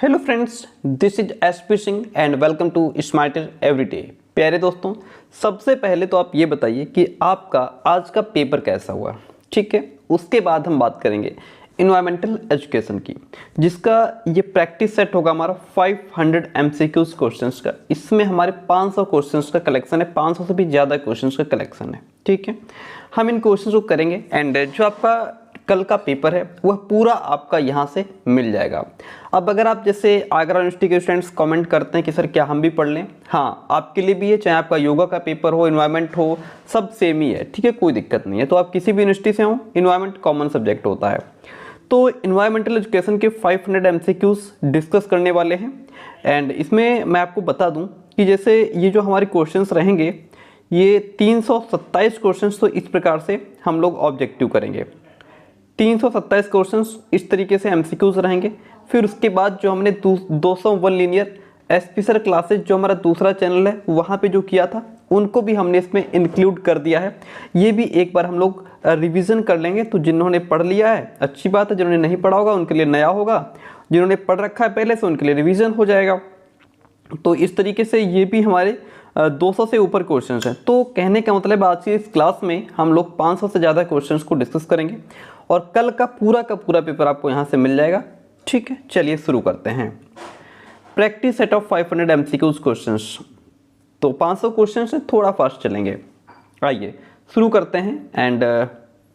Hello friends, this is SP Singh and welcome to Smarter Everyday. प्यारे दोस्तों, सबसे पहले तो आप ये बताइए कि आपका आज का पेपर कैसा हुआ। ठीक है, उसके बाद हम बात करेंगे इन्वायरमेंटल एजुकेशन की, जिसका ये प्रैक्टिस सेट होगा हमारा 500 एमसीक्यूज क्वेश्चंस का। इसमें हमारे 500 क्वेश्चंस का कलेक्शन है, 500 से भी ज़्यादा क्वेश्चंस का कलेक्शन है। ठीक है, हम इन क्वेश्चंस को करेंगे एंड जो आपका कल का पेपर है वह पूरा आपका यहाँ से मिल जाएगा। अब अगर आप जैसे आगरा यूनिवर्सिटी के स्टूडेंट्स कमेंट करते हैं कि सर क्या हम भी पढ़ लें, हाँ आपके लिए भी है, चाहे आपका योगा का पेपर हो, इन्वायरमेंट हो, सब सेम ही है। ठीक है, कोई दिक्कत नहीं है। तो आप किसी भी यूनिवर्सिटी से हो, इन्वायरमेंट कॉमन सब्जेक्ट होता है। तो इन्वायरमेंटल एजुकेशन के 500 एमसीक्यूज डिस्कस करने वाले हैं एंड इसमें मैं आपको बता दूं कि जैसे ये जो हमारे क्वेश्चंस रहेंगे, ये 327 क्वेश्चंस तो इस प्रकार से हम लोग ऑब्जेक्टिव करेंगे। 327 क्वेश्चंस इस तरीके से एमसीक्यूज रहेंगे। फिर उसके बाद जो हमने 201 लीनियर एसपी सर क्लासेज जो हमारा दूसरा चैनल है वहाँ पे जो किया था, उनको भी हमने इसमें इंक्लूड कर दिया है। ये भी एक बार हम लोग रिवीजन कर लेंगे। तो जिन्होंने पढ़ लिया है अच्छी बात है, जिन्होंने नहीं पढ़ा होगा उनके लिए नया होगा, जिन्होंने पढ़ रखा है पहले से उनके लिए रिवीजन हो जाएगा। तो इस तरीके से ये भी हमारे 200 से ऊपर क्वेश्चंस हैं। तो कहने का मतलब आज की इस क्लास में हम लोग 500 से ज़्यादा क्वेश्चंस को डिस्कस करेंगे और कल का पूरा पेपर आपको यहाँ से मिल जाएगा। ठीक है, चलिए शुरू करते हैं। Practice set of 500 MCQs questions. तो 500 क्वेश्चंस से थोड़ा फास्ट चलेंगे। आइए शुरू करते हैं एंड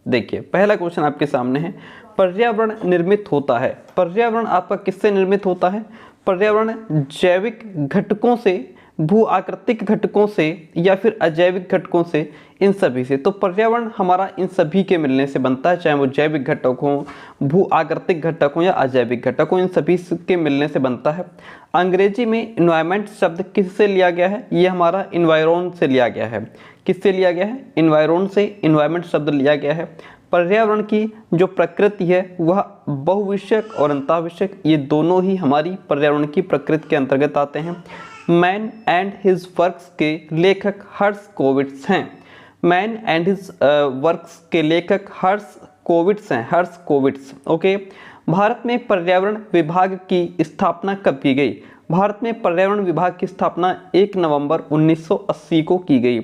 देखिए पहला क्वेश्चन आपके सामने है, पर्यावरण निर्मित होता है। पर्यावरण आपका किससे निर्मित होता है? पर्यावरण जैविक घटकों से, भू आकृतिक घटकों से या फिर अजैविक घटकों से, इन सभी से। तो पर्यावरण हमारा इन सभी के मिलने से बनता है, चाहे वो जैविक घटक हो, भू आकृतिक घटक हो या अजैविक घटक हो, इन सभी के मिलने से बनता है। अंग्रेजी में इन्वायरमेंट शब्द किससे लिया गया है? ये हमारा इन्वायरन से लिया गया है। किससे लिया गया है? इन्वायरन से इन्वायरमेंट शब्द लिया गया है। पर्यावरण की जो प्रकृति है वह बहुविषयक और अंतःविषयक, ये दोनों ही हमारी पर्यावरण की प्रकृति के अंतर्गत आते हैं। मैन एंड हिज वर्क्स के लेखक हर्ष कोविट्स हैं। मैन एंड हिज वर्क्स के लेखक हर्ष कोविट्स हैं, हर्ष कोविट्स। ओके, भारत में पर्यावरण विभाग की स्थापना कब की गई? भारत में पर्यावरण विभाग की स्थापना 1 नवंबर 1980 को की गई।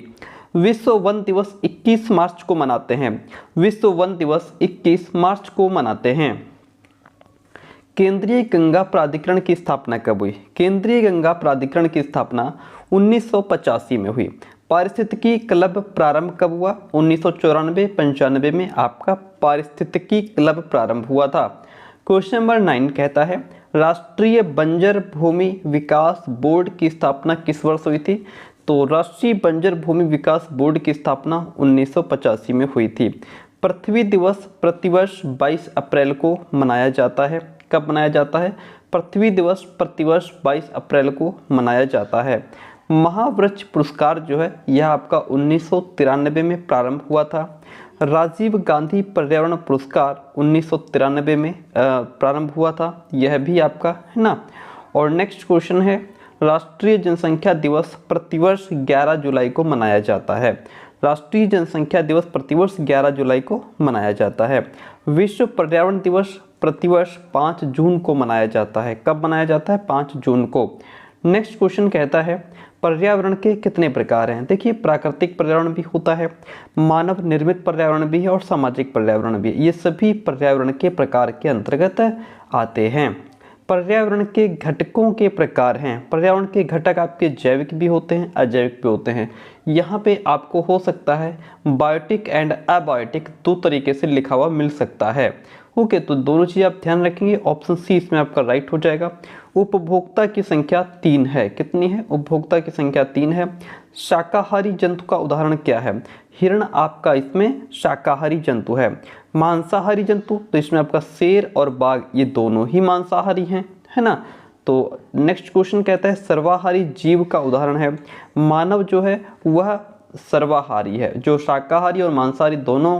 विश्व वन दिवस 21 मार्च को मनाते हैं। विश्व वन दिवस 21 मार्च को मनाते हैं। केंद्रीय गंगा प्राधिकरण की स्थापना कब हुई? केंद्रीय गंगा प्राधिकरण की स्थापना 1985 में हुई। पारिस्थितिकी क्लब प्रारंभ कब हुआ? 1994-95 में आपका पारिस्थितिकी क्लब प्रारंभ हुआ था। क्वेश्चन नंबर 9 कहता है, राष्ट्रीय बंजर भूमि विकास बोर्ड की स्थापना किस वर्ष हुई थी? तो राष्ट्रीय बंजर भूमि विकास बोर्ड की स्थापना 1985 में हुई थी। पृथ्वी दिवस प्रतिवर्ष 22 अप्रैल को मनाया जाता है। कब मनाया जाता है? पृथ्वी दिवस प्रतिवर्ष 22 अप्रैल को मनाया जाता है। महावृक्ष पुरस्कार जो है यह आपका 1993 में प्रारंभ हुआ था। राजीव गांधी पर्यावरण पुरस्कार 1993 में प्रारंभ हुआ था, यह भी आपका है ना। और नेक्स्ट क्वेश्चन है, राष्ट्रीय जनसंख्या दिवस प्रतिवर्ष 11 जुलाई को मनाया जाता है। राष्ट्रीय जनसंख्या दिवस प्रतिवर्ष 11 जुलाई को मनाया जाता है। विश्व पर्यावरण दिवस प्रतिवर्ष 5 जून को मनाया जाता है। कब मनाया जाता है? 5 जून को। नेक्स्ट क्वेश्चन कहता है, पर्यावरण के कितने प्रकार हैं? देखिए, प्राकृतिक पर्यावरण भी होता है, मानव निर्मित पर्यावरण भी है और सामाजिक पर्यावरण भी है। ये सभी पर्यावरण के प्रकार के अंतर्गत आते हैं। पर्यावरण के घटकों के प्रकार हैं। पर्यावरण के घटक आपके जैविक भी होते हैं, अजैविक भी होते हैं। यहाँ पे आपको हो सकता है बायोटिक एंड अबायोटिक, दो तरीके से लिखा हुआ मिल सकता है। ओके, तो दोनों चीज़ आप ध्यान रखेंगे। ऑप्शन सी इसमें आपका राइट हो जाएगा। उपभोक्ता की संख्या 3 है। कितनी है? उपभोक्ता की संख्या 3 है। शाकाहारी जंतु का उदाहरण क्या है? हिरण आपका इसमें शाकाहारी जंतु है। मांसाहारी जंतु, तो इसमें आपका शेर और बाघ, ये दोनों ही मांसाहारी हैं, है ना। तो नेक्स्ट क्वेश्चन कहता है, सर्वाहारी जीव का उदाहरण है। मानव जो है वह सर्वाहारी है, जो शाकाहारी और मांसाहारी दोनों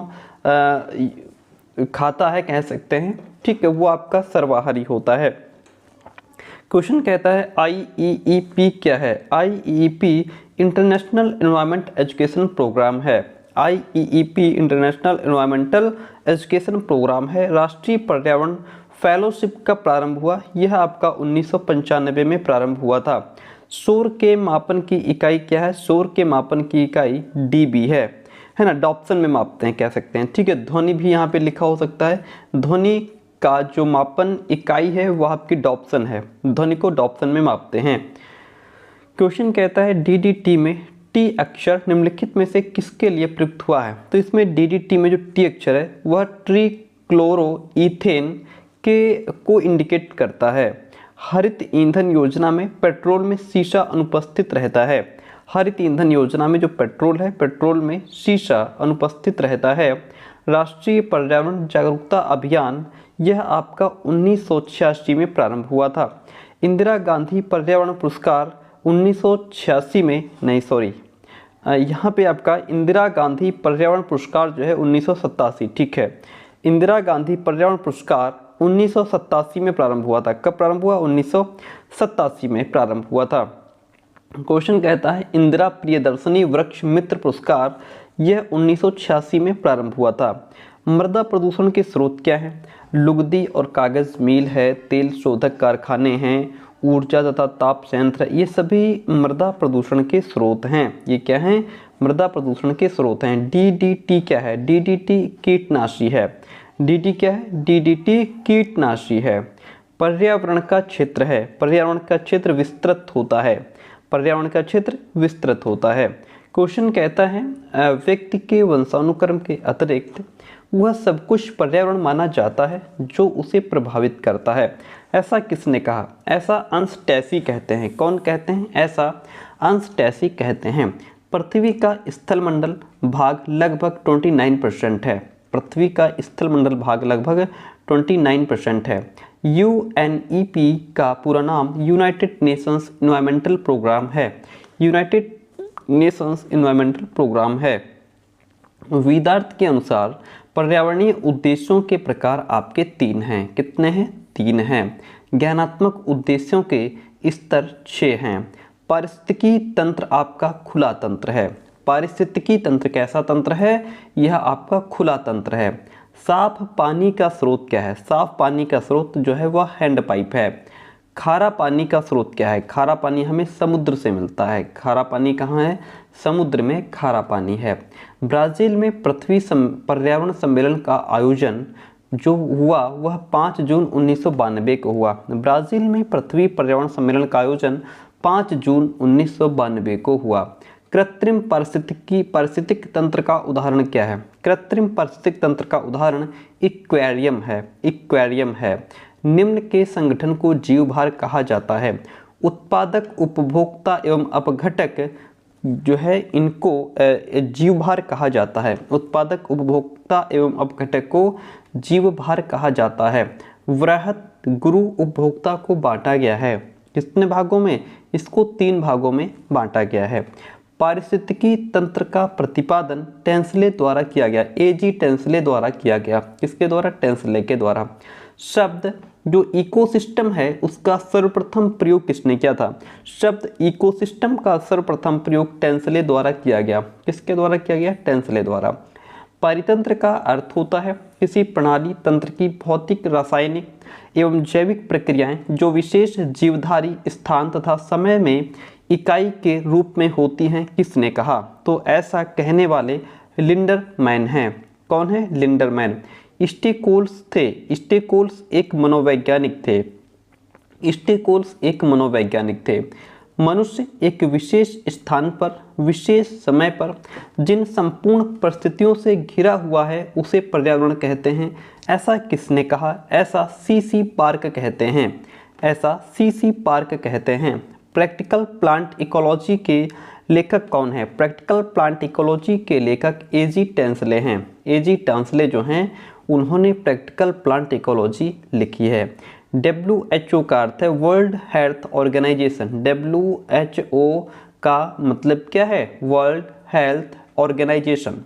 खाता है कह सकते हैं। ठीक है, वो आपका सर्वाहारी होता है। क्वेश्चन कहता है, IEEP क्या है? IEEP international environment education programme है। IEEP international environmental education programme है। राष्ट्रीय पर्यावरण फेलोशिप का प्रारंभ हुआ? यह आपका 1995 में प्रारंभ हुआ था। शोर के मापन की इकाई क्या है? शोर के मापन की इकाई डीबी है ना, डॉप्सन में मापते हैं, कह सकते हैं। ठीक है, ध्वनि भी यहाँ पे लिखा हो सकता है। ध्वनि का जो मापन इकाई है वह आपकी डॉप्सन है, ध्वनि को डॉप्सन में मापते हैं। क्वेश्चन कहता है डीडीटी में टी अक्षर निम्नलिखित में से किसके लिए प्रयुक्त हुआ है? तो इसमें डीडीटी में जो टी अक्षर है वह ट्रीक्लोरोईथेन के को इंडिकेट करता है। हरित ईंधन योजना में पेट्रोल में शीशा अनुपस्थित रहता है। हरित ईंधन योजना में जो पेट्रोल है, पेट्रोल में शीशा अनुपस्थित रहता है। राष्ट्रीय पर्यावरण जागरूकता अभियान, यह आपका 1986 में प्रारंभ हुआ था। इंदिरा गांधी पर्यावरण पुरस्कार 1986 में, नहीं सॉरी, यहाँ पे आपका इंदिरा गांधी पर्यावरण पुरस्कार जो है 1987, ठीक है। इंदिरा गांधी पर्यावरण पुरस्कार 1987 में प्रारंभ हुआ था। कब प्रारंभ हुआ? 1987 में प्रारंभ हुआ था। क्वेश्चन कहता है इंदिरा प्रियदर्शनी वृक्ष मित्र पुरस्कार, यह 1986 में प्रारंभ हुआ था। मृदा प्रदूषण के स्रोत क्या है? लुगदी और कागज मिल है, तेल शोधक कारखाने हैं, ऊर्जा तथा ताप संयंत्र, ये सभी मृदा प्रदूषण के स्रोत हैं। ये क्या हैं? मृदा प्रदूषण के स्रोत हैं। डीडीटी क्या है? डीडीटी कीटनाशी है। डीडी क्या है? डीडीटी कीटनाशी है। पर्यावरण का क्षेत्र है। पर्यावरण का क्षेत्र विस्तृत होता है। पर्यावरण का क्षेत्र विस्तृत होता है। क्वेश्चन कहता है व्यक्ति के वंशानुक्रम के अतिरिक्त वह सब कुछ पर्यावरण माना जाता है जो उसे प्रभावित करता है। ऐसा किसने कहा? ऐसा अंश टैसी कहते हैं। कौन कहते हैं? ऐसा अंश टैसी कहते हैं। पृथ्वी का स्थलमंडल भाग लगभग 29% है। पृथ्वी का स्थलमंडल भाग लगभग 29% है। यूएनईपी का पूरा नाम यूनाइटेड नेशंस एनवायरमेंटल प्रोग्राम है। यूनाइटेड नेशंस एनवायरमेंटल प्रोग्राम है। वेदार्थ के अनुसार पर्यावरणीय उद्देश्यों के प्रकार आपके 3 हैं। कितने हैं? 3 हैं। ज्ञानात्मक उद्देश्यों के स्तर 6 हैं। पारिस्थितिकी तंत्र आपका खुला तंत्र है। पारिस्थितिकी तंत्र कैसा तंत्र है? यह आपका खुला तंत्र है। साफ पानी का स्रोत क्या है? साफ पानी का स्रोत जो है वह हैंडपाइप है। खारा पानी का स्रोत क्या है? खारा पानी हमें समुद्र से मिलता है। खारा पानी कहाँ है? समुद्र में खारा पानी है। ब्राज़ील में पृथ्वी पर्यावरण सम्मेलन का आयोजन जो हुआ वह 5 जून 1992 को हुआ। ब्राज़ील में पृथ्वी पर्यावरण सम्मेलन का आयोजन 5 जून 1992 को हुआ। कृत्रिम पारिस्थितिक तंत्र का उदाहरण क्या है? कृत्रिम पारिस्थितिक तंत्र का उदाहरण एक्वेरियम है। एक्वेरियम है। निम्न के संगठन को जीवभार कहा जाता है। उत्पादक, उपभोक्ता एवं अपघटक जो है इनको जीवभार कहा जाता है। उत्पादक, उपभोक्ता एवं अपघटक को जीवभार कहा जाता है। वृहत गुरु उपभोक्ता को बांटा गया है। कितने भागों में? इसको 3 भागों में बांटा गया है। पारिस्थितिकी तंत्र का प्रतिपादन टेंसले द्वारा किया गया। एजी टेंसले द्वारा किया गया। किसके द्वारा? टेंसले के द्वारा। शब्द जो इकोसिस्टम है उसका सर्वप्रथम प्रयोग किसने किया था? शब्द इकोसिस्टम का सर्वप्रथम प्रयोग टेंसले द्वारा किया गया। किसके द्वारा किया गया? टेंसले द्वारा। परितंत्र का अर्थ होता है किसी प्रणाली तंत्र की भौतिक, रासायनिक एवं जैविक प्रक्रियाएं जो विशेष जीवधारी स्थान तथा समय में इकाई के रूप में होती हैं। किसने कहा? तो ऐसा कहने वाले लिंडरमैन हैं। कौन है? लिंडरमैन। स्टेकोल्स थे। स्टेकोल्स एक मनोवैज्ञानिक थे। स्टेकोल्स एक मनोवैज्ञानिक थे। मनुष्य एक विशेष स्थान पर विशेष समय पर जिन संपूर्ण परिस्थितियों से घिरा हुआ है उसे पर्यावरण कहते हैं। ऐसा किसने कहा? ऐसा सीसी पार्क कहते हैं। ऐसा सीसी पार्क कहते हैं। प्रैक्टिकल प्लांट इकोलॉजी के लेखक कौन है? प्रैक्टिकल प्लांट इकोलॉजी के लेखक एजी टेंसले हैं। एजी टेंसले जो हैं उन्होंने प्रैक्टिकल प्लांट इकोलॉजी लिखी है। WHO का अर्थ है वर्ल्ड हेल्थ ऑर्गेनाइजेशन। WHO का मतलब क्या है? World health organisation.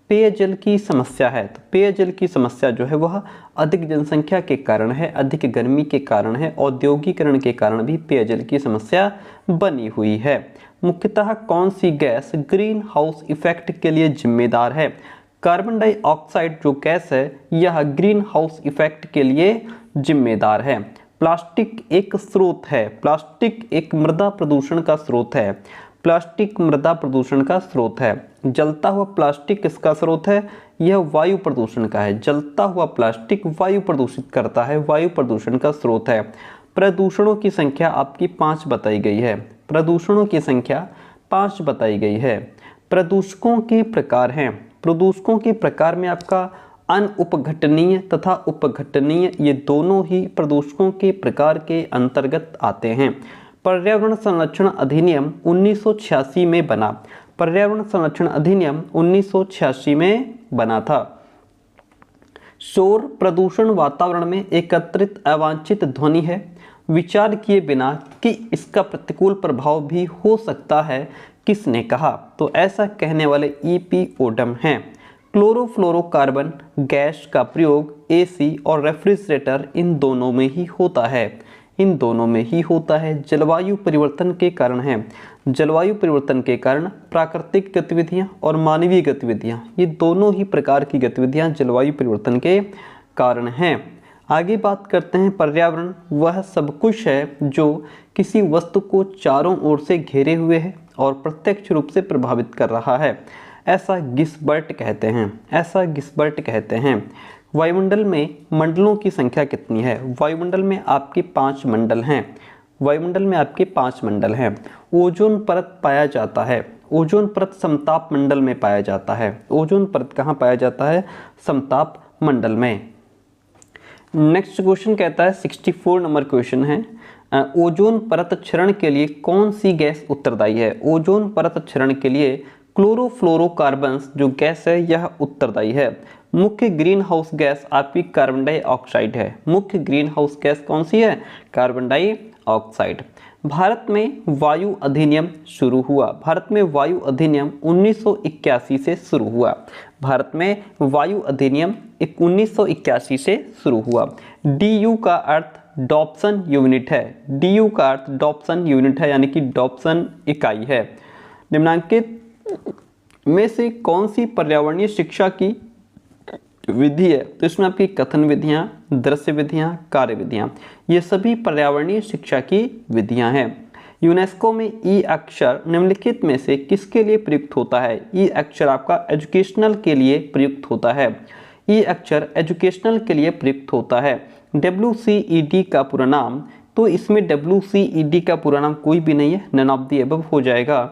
पेयजल की समस्या है तो पेयजल की समस्या जो है वह अधिक जनसंख्या के कारण है, अधिक गर्मी के कारण है, औद्योगिकरण के कारण भी पेयजल की समस्या बनी हुई है। मुख्यतः कौन सी गैस ग्रीन हाउस इफेक्ट के लिए जिम्मेदार है? कार्बन डाइऑक्साइड जो गैस है यह ग्रीन हाउस इफेक्ट के लिए जिम्मेदार है। प्लास्टिक एक स्रोत है, प्लास्टिक एक मृदा प्रदूषण का स्रोत है, प्लास्टिक मृदा प्रदूषण का स्रोत है। जलता हुआ प्लास्टिक किसका स्रोत है? यह वायु प्रदूषण का है। जलता हुआ प्लास्टिक वायु प्रदूषित करता है, वायु प्रदूषण का स्रोत है। प्रदूषणों की संख्या आपकी 5 बताई गई है, प्रदूषणों की संख्या 5 बताई गई है। प्रदूषकों के प्रकार हैं, प्रदूषकों के प्रकार में आपका अनउपघटनीय तथा उपघटनीय ये दोनों ही प्रदूषकों के प्रकार के अंतर्गत आते हैं। पर्यावरण संरक्षण अधिनियम 1986 में बना, पर्यावरण संरक्षण अधिनियम 1986 में बना था। शोर प्रदूषण वातावरण में एकत्रित अवांछित ध्वनि है, विचार किए बिना कि इसका प्रतिकूल प्रभाव भी हो सकता है, किसने कहा? तो ऐसा कहने वाले E.P. ओडम हैं। क्लोरोफ्लोरोकार्बन गैस का प्रयोग एसी और रेफ्रिजरेटर इन दोनों में ही होता है, इन दोनों में ही होता है। जलवायु परिवर्तन के कारण है, जलवायु परिवर्तन के कारण प्राकृतिक गतिविधियां और मानवीय गतिविधियां, ये दोनों ही प्रकार की गतिविधियां जलवायु परिवर्तन के कारण हैं। आगे बात करते हैं पर्यावरण वह सब कुछ है जो किसी वस्तु को चारों ओर से घेरे हुए है और प्रत्यक्ष रूप से प्रभावित कर रहा है, ऐसा गिस्बर्ट कहते हैं, ऐसा गिस्बर्ट कहते हैं। वायुमंडल में मंडलों की संख्या कितनी है? वायुमंडल में आपके 5 मंडल हैं, वायुमंडल में आपके 5 मंडल हैं। ओजोन परत पाया जाता है, ओजोन परत समताप मंडल में पाया जाता है। ओजोन परत कहाँ पाया जाता है? समताप मंडल में। नेक्स्ट क्वेश्चन कहता है 64 नंबर क्वेश्चन है, ओजोन परत क्षरण के लिए कौन सी गैस उत्तरदायी है? ओजोन परत क्षरण के लिए क्लोरोफ्लोरोकार्बन्स जो गैस है यह उत्तरदायी है। मुख्य ग्रीन हाउस गैस आपकी कार्बन डाइऑक्साइड है, मुख्य ग्रीन हाउस गैस कौन सी है? Carbon dioxide. भारत में वायु अधिनियम शुरू हुआ, भारत में वायु अधिनियम 1981 से शुरू हुआ, भारत में वायु अधिनियम 1981 से शुरू हुआ। DU का अर्थ डॉप्सन यूनिट है, DU का अर्थ डॉप्सन यूनिट है, यानी कि डॉप्सन इकाई है। निम्नांकित में से कौन सी पर्यावरणीय शिक्षा की विधि है? तो इसमें आपकी कथन विधियां, दृश्य विधियां, कार्य विधियां, ये सभी पर्यावरणीय शिक्षा की विधियां हैं। यूनेस्को में ई अक्षर निम्नलिखित में से किसके लिए प्रयुक्त होता है? ई अक्षर आपका एजुकेशनल के लिए प्रयुक्त होता है, ई अक्षर एजुकेशनल के लिए प्रयुक्त होता है। WCED का पूरा नाम, तो इसमें WCED का पूरा नाम कोई भी नहीं है, नन ऑफ द अबव हो जाएगा।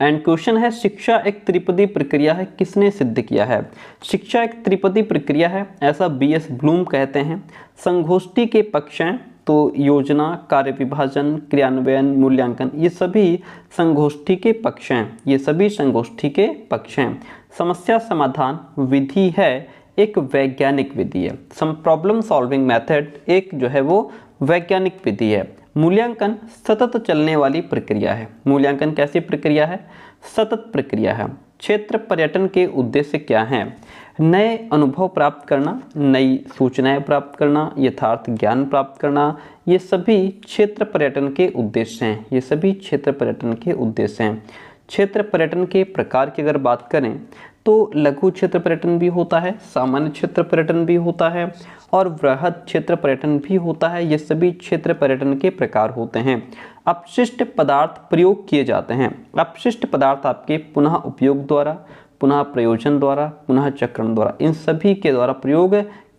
एंड क्वेश्चन है शिक्षा एक त्रिपदी प्रक्रिया है, किसने सिद्ध किया है? शिक्षा एक त्रिपदी प्रक्रिया है ऐसा BS ब्लूम कहते हैं। संगोष्ठी के पक्ष हैं, तो योजना, कार्य विभाजन, क्रियान्वयन, मूल्यांकन, ये सभी संगोष्ठी के पक्ष हैं, ये सभी संगोष्ठी के पक्ष हैं। समस्या समाधान विधि है एक वैज्ञानिक विधि है, सम प्रॉब्लम सॉल्विंग मेथड एक जो है वो वैज्ञानिक विधि है। मूल्यांकन सतत चलने वाली प्रक्रिया है, मूल्यांकन कैसी प्रक्रिया है? सतत प्रक्रिया है। क्षेत्र पर्यटन के उद्देश्य क्या हैं? नए अनुभव प्राप्त करना, नई सूचनाएं प्राप्त करना, यथार्थ ज्ञान प्राप्त करना, ये सभी क्षेत्र पर्यटन के उद्देश्य हैं, ये सभी क्षेत्र पर्यटन के उद्देश्य हैं। क्षेत्र पर्यटन के प्रकार की अगर बात करें तो लघु क्षेत्र पर्यटन भी होता है, सामान्य क्षेत्र पर्यटन भी होता है और वृहद क्षेत्र पर्यटन भी होता है, ये सभी क्षेत्र पर्यटन के प्रकार होते हैं। अपशिष्ट पदार्थ प्रयोग किए जाते हैं, अपशिष्ट पदार्थ आपके पुनः उपयोग द्वारा, पुनः प्रयोजन द्वारा, पुनः चक्रण द्वारा, इन सभी के द्वारा प्रयोग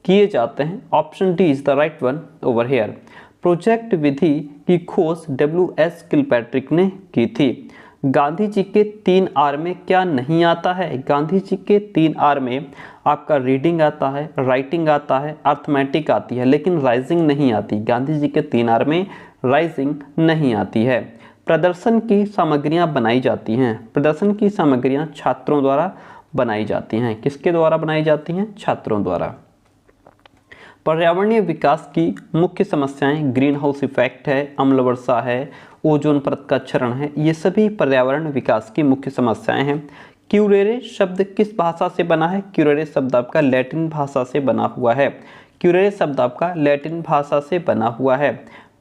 किए जाते हैं। Option D is the right one over here. Project विधि की खोज WS किलपैट्रिक ने की थी। गांधी जी के 3 R में क्या नहीं आता है? गांधी जी के 3 R में आपका रीडिंग आता है, राइटिंग आता है, अर्थमेटिक आती है, लेकिन राइजिंग नहीं आती। गांधी जी के 3 R में राइजिंग नहीं आती है। प्रदर्शन की सामग्रियां बनाई जाती हैं, प्रदर्शन की सामग्रियां छात्रों द्वारा बनाई जाती हैं। किसके द्वारा बनाई जाती हैं? छात्रों द्वारा। पर्यावरणीय विकास की मुख्य समस्याएं ग्रीन हाउस इफेक्ट है, अम्ल वर्षा है, ओजोन परत का क्षरण है, ये सभी पर्यावरण विकास की मुख्य समस्याएं हैं। क्यूरेरे शब्द किस भाषा से बना है? क्यूरेरे शब्द आपका लैटिन भाषा से बना हुआ है, क्यूरेरे शब्द आपका लैटिन भाषा से बना हुआ है।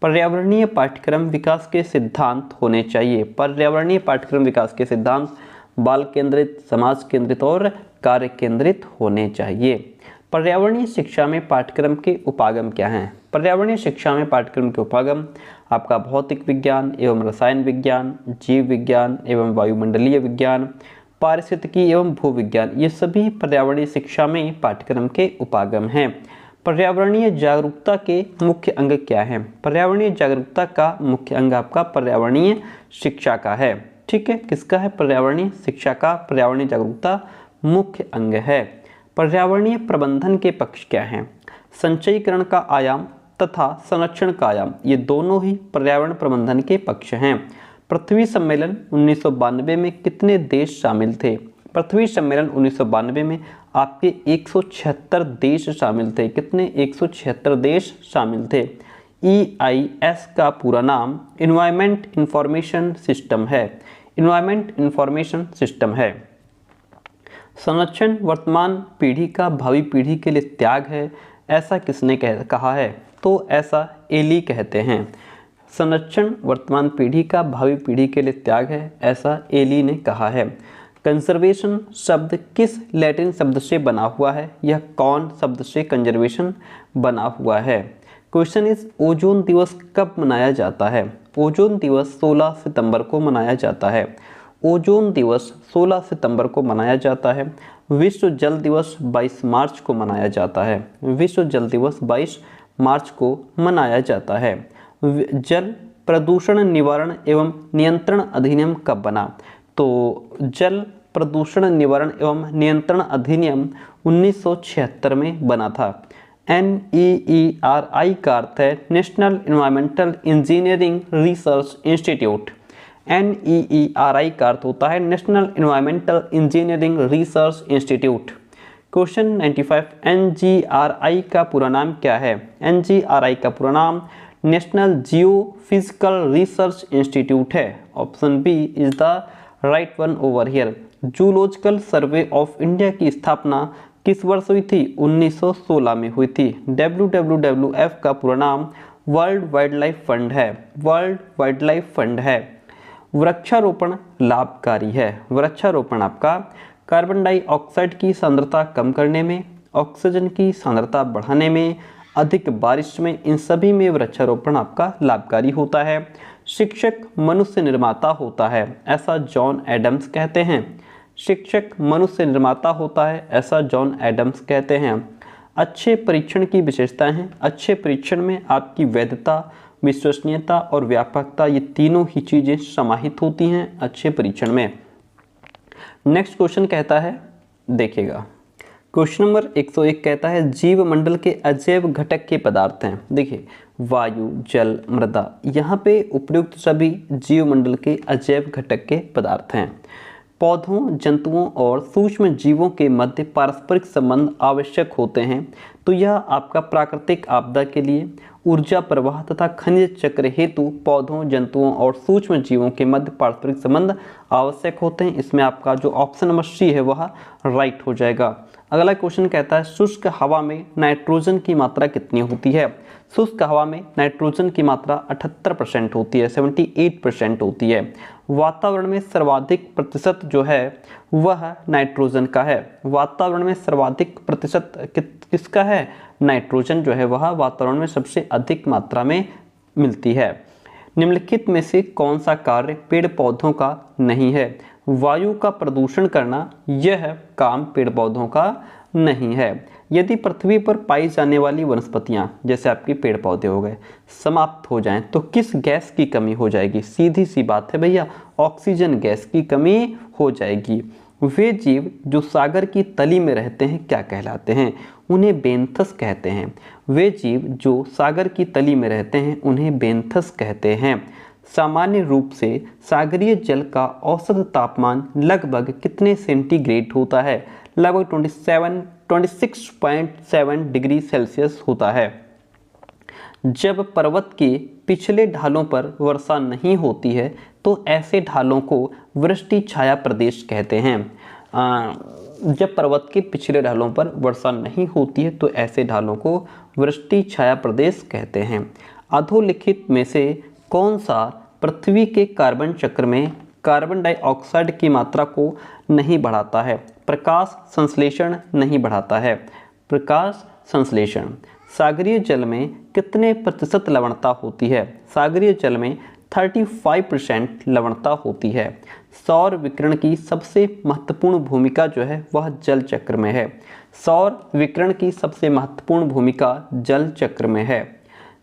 पर्यावरणीय पाठ्यक्रम विकास के सिद्धांत होने चाहिए, पर्यावरणीय पाठ्यक्रम विकास के सिद्धांत बाल केंद्रित, समाज केंद्रित और कार्य केंद्रित होने चाहिए। पर्यावरणीय शिक्षा में पाठ्यक्रम के उपागम क्या हैं? पर्यावरणीय शिक्षा में पाठ्यक्रम के उपागम आपका भौतिक विज्ञान एवं रसायन विज्ञान, जीव विज्ञान एवं वायुमंडलीय विज्ञान, पारिस्थितिकी एवं भूविज्ञान, ये सभी पर्यावरणीय शिक्षा में पाठ्यक्रम के उपागम हैं। पर्यावरणीय जागरूकता के मुख्य अंग क्या हैं? पर्यावरणीय जागरूकता का मुख्य अंग आपका पर्यावरणीय शिक्षा का है। ठीक है, किसका है? पर्यावरणीय शिक्षा का पर्यावरणीय जागरूकता मुख्य अंग है। पर्यावरणीय प्रबंधन के पक्ष क्या हैं? संचयीकरण का आयाम तथा संरक्षण का आयाम, ये दोनों ही पर्यावरण प्रबंधन के पक्ष हैं। पृथ्वी सम्मेलन 1992 में कितने देश शामिल थे? पृथ्वी सम्मेलन 1992 में आपके 176 देश शामिल थे। कितने? 176 देश शामिल थे। EIS का पूरा नाम इन्वायरमेंट इंफॉर्मेशन सिस्टम है। इन्वायरमेंट इंफॉर्मेशन सिस्टम है। संरक्षण वर्तमान पीढ़ी का भावी पीढ़ी के लिए त्याग है, ऐसा किसने कहा है? तो ऐसा एली कहते हैं। संरक्षण वर्तमान पीढ़ी का भावी पीढ़ी के लिए त्याग है, ऐसा एली ने कहा है। कंजर्वेशन शब्द किस लैटिन शब्द से बना हुआ है? यह कौन शब्द से कंजर्वेशन बना हुआ है? क्वेश्चन इज ओजोन दिवस कब मनाया जाता है? ओजोन दिवस 16 सितंबर को मनाया जाता है। ओजोन दिवस 16 सितंबर को मनाया जाता है। विश्व जल दिवस 22 मार्च को मनाया जाता है। विश्व जल दिवस 22 मार्च को मनाया जाता है। जल प्रदूषण निवारण एवं नियंत्रण अधिनियम कब बना? तो जल प्रदूषण निवारण एवं नियंत्रण अधिनियम 1976 में बना था। NEERI का अर्थ है national environmental engineering research institute. NEERI का अर्थ होता है national environmental engineering research institute. Question 95, NGRI का पूरा नाम क्या है? NGRI का पूरा नाम national geophysical research institute है। Option B is the right one over here. Zoological survey of India की स्थापना किस वर्ष हुई थी? 1916 में हुई थी। WWF का पूरा नाम वर्ल्ड वाइल्ड लाइफ फंड है। वर्ल्ड वाइल्ड लाइफ फंड है। वृक्षारोपण लाभकारी है। वृक्षारोपण आपका कार्बन डाइऑक्साइड की सांद्रता कम करने में, ऑक्सीजन की सांद्रता बढ़ाने में, अधिक बारिश में, इन सभी में वृक्षारोपण आपका लाभकारी होता है। शिक्षक मनुष्य निर्माता होता है, ऐसा जॉन एडम्स कहते हैं। शिक्षक मनुष्य निर्माता होता है, ऐसा जॉन एडम्स कहते हैं। अच्छे परीक्षण की विशेषताएं हैं। अच्छे परीक्षण में आपकी वैधता, विश्वसनीयता और व्यापकता, ये तीनों ही चीजें समाहित होती हैं अच्छे परीक्षण में। नेक्स्ट क्वेश्चन कहता है, देखिएगा क्वेश्चन नंबर 101 कहता है जीव मंडल के अजैव घटक के पदार्थ हैं। देखिए वायु, जल, मृदा, यहाँ पे उपयुक्त सभी जीव मंडल के अजैव घटक के पदार्थ हैं। पौधों, जंतुओं और सूक्ष्म जीवों के मध्य पारस्परिक संबंध आवश्यक होते हैं, तो यह आपका प्राकृतिक आपदा के लिए ऊर्जा प्रवाह तथा खनिज चक्र हेतु पौधों, जंतुओं और सूक्ष्म जीवों के मध्य पारस्परिक संबंध आवश्यक होते हैं। इसमें आपका जो ऑप्शन नंबर सी है वह राइट हो जाएगा। अगला क्वेश्चन कहता है शुष्क हवा में नाइट्रोजन की मात्रा कितनी होती है? शुष्क हवा में नाइट्रोजन की मात्रा 78% होती है, 78% होती है। वातावरण में सर्वाधिक प्रतिशत जो है वह नाइट्रोजन का है। वातावरण में सर्वाधिक प्रतिशत किसका है? नाइट्रोजन जो है वह वातावरण में सबसे अधिक मात्रा में मिलती है। निम्नलिखित में से कौन सा कार्य पेड़ पौधों का नहीं है? वायु का प्रदूषण करना, यह काम पेड़ पौधों का नहीं है। यदि पृथ्वी पर पाई जाने वाली वनस्पतियां, जैसे आपके पेड़ पौधे हो गए, समाप्त हो जाएं तो किस गैस की कमी हो जाएगी? सीधी सी बात है भैया, ऑक्सीजन गैस की कमी हो जाएगी। वे जीव जो सागर की तली में रहते हैं क्या कहलाते हैं? उन्हें बेंथस कहते हैं। वे जीव जो सागर की तली में रहते हैं उन्हें बेंथस कहते हैं। सामान्य रूप से सागरीय जल का औसत तापमान लगभग कितने सेंटीग्रेड होता है? लगभग 26.7 डिग्री सेल्सियस होता है। जब पर्वत के पिछले ढालों पर वर्षा नहीं होती है तो ऐसे ढालों को वृष्टि छाया प्रदेश कहते हैं। जब पर्वत के पिछले ढालों पर वर्षा नहीं होती है तो ऐसे ढालों को वृष्टि छाया प्रदेश कहते हैं। अधोलिखित में से कौन सा पृथ्वी के कार्बन चक्र में कार्बन डाइऑक्साइड की मात्रा को नहीं बढ़ाता है? प्रकाश संश्लेषण नहीं बढ़ाता है, प्रकाश संश्लेषण। सागरीय जल में कितने प्रतिशत लवणता होती है? सागरीय जल में 35% लवणता होती है। सौर विकिरण की सबसे महत्वपूर्ण भूमिका जो है वह जल चक्र में है। सौर विकिरण की सबसे महत्वपूर्ण भूमिका जल चक्र में है।